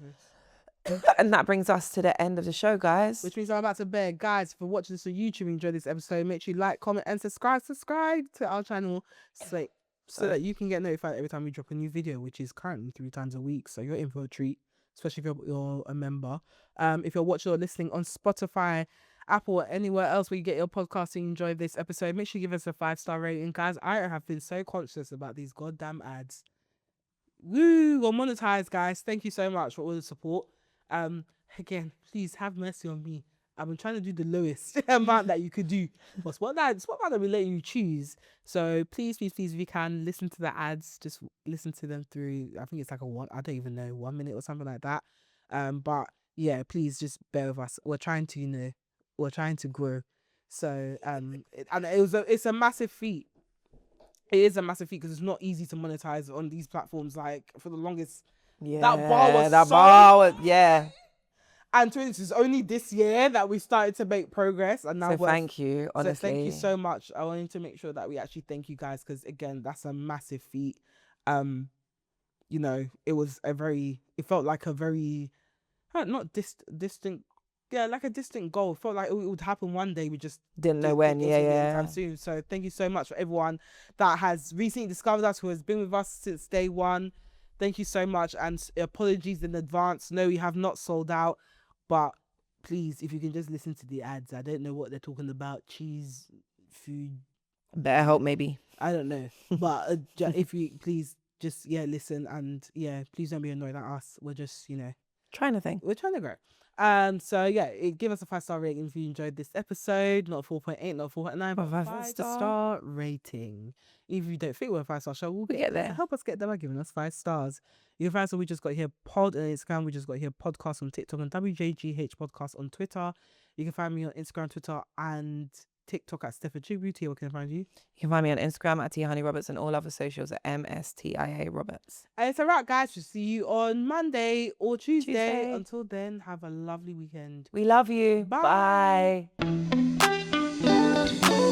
And that brings us to the end of the show, guys. Which means I'm about to bed. Guys, if you're watching this on YouTube and enjoy this episode, make sure you like, comment, and subscribe. Subscribe to our channel so that you can get notified every time we drop a new video, which is currently 3 times a week. So you're in for a treat, especially if you're a member. If you're watching or listening on Spotify, Apple, or anywhere else where you get your podcast and you enjoy this episode, make sure you give us a 5-star rating. Guys, I have been so conscious about these goddamn ads. Woo! We're monetized, guys. Thank you so much for all the support. Again, please have mercy on me. I've been trying to do the lowest amount that you could do. But what amount that we let you choose. So please, if you can, listen to the ads. Just listen to them through, I think it's like I don't even know, 1 minute or something like that. But yeah, please just bear with us. We're trying to grow. So it's a massive feat. It is a massive feat because it's not easy to monetize on these platforms. Like for the longest, that bar was yeah. And to it's only this year that we started to make progress. And now thank you, honestly. So thank you so much. I wanted to make sure that we actually thank you guys because again, that's a massive feat. You know, it felt like a very not distant. Yeah, like a distant goal. It felt like it would happen one day. We just didn't know when. Yeah. Anytime soon. So thank you so much for everyone that has recently discovered us, who has been with us since day one. Thank you so much, and apologies in advance. No, we have not sold out, but please, if you can just listen to the ads. I don't know what they're talking about. Cheese, food. Better help, maybe. I don't know, but if you please just listen, and please don't be annoyed at us. We're just trying to think. We're trying to grow. So give us a 5-star rating if you enjoyed this episode. Not 4.8, not 4.9, but 5-star rating. If you don't think we're a 5-star show, we'll get there. Help us get there by giving us 5 stars. You can find us on We Just Got Here Pod on Instagram. We Just Got Here Podcast on TikTok and WJGH Podcast on Twitter. You can find me on Instagram, Twitter, and TikTok at Steph Tia. Where can I find you? You can find me on Instagram at TiaHoneyRoberts and all other socials at MSTIA Roberts. And it's a wrap, guys. We'll see you on Monday or Tuesday. Until then, have a lovely weekend. We love you. Bye. Bye.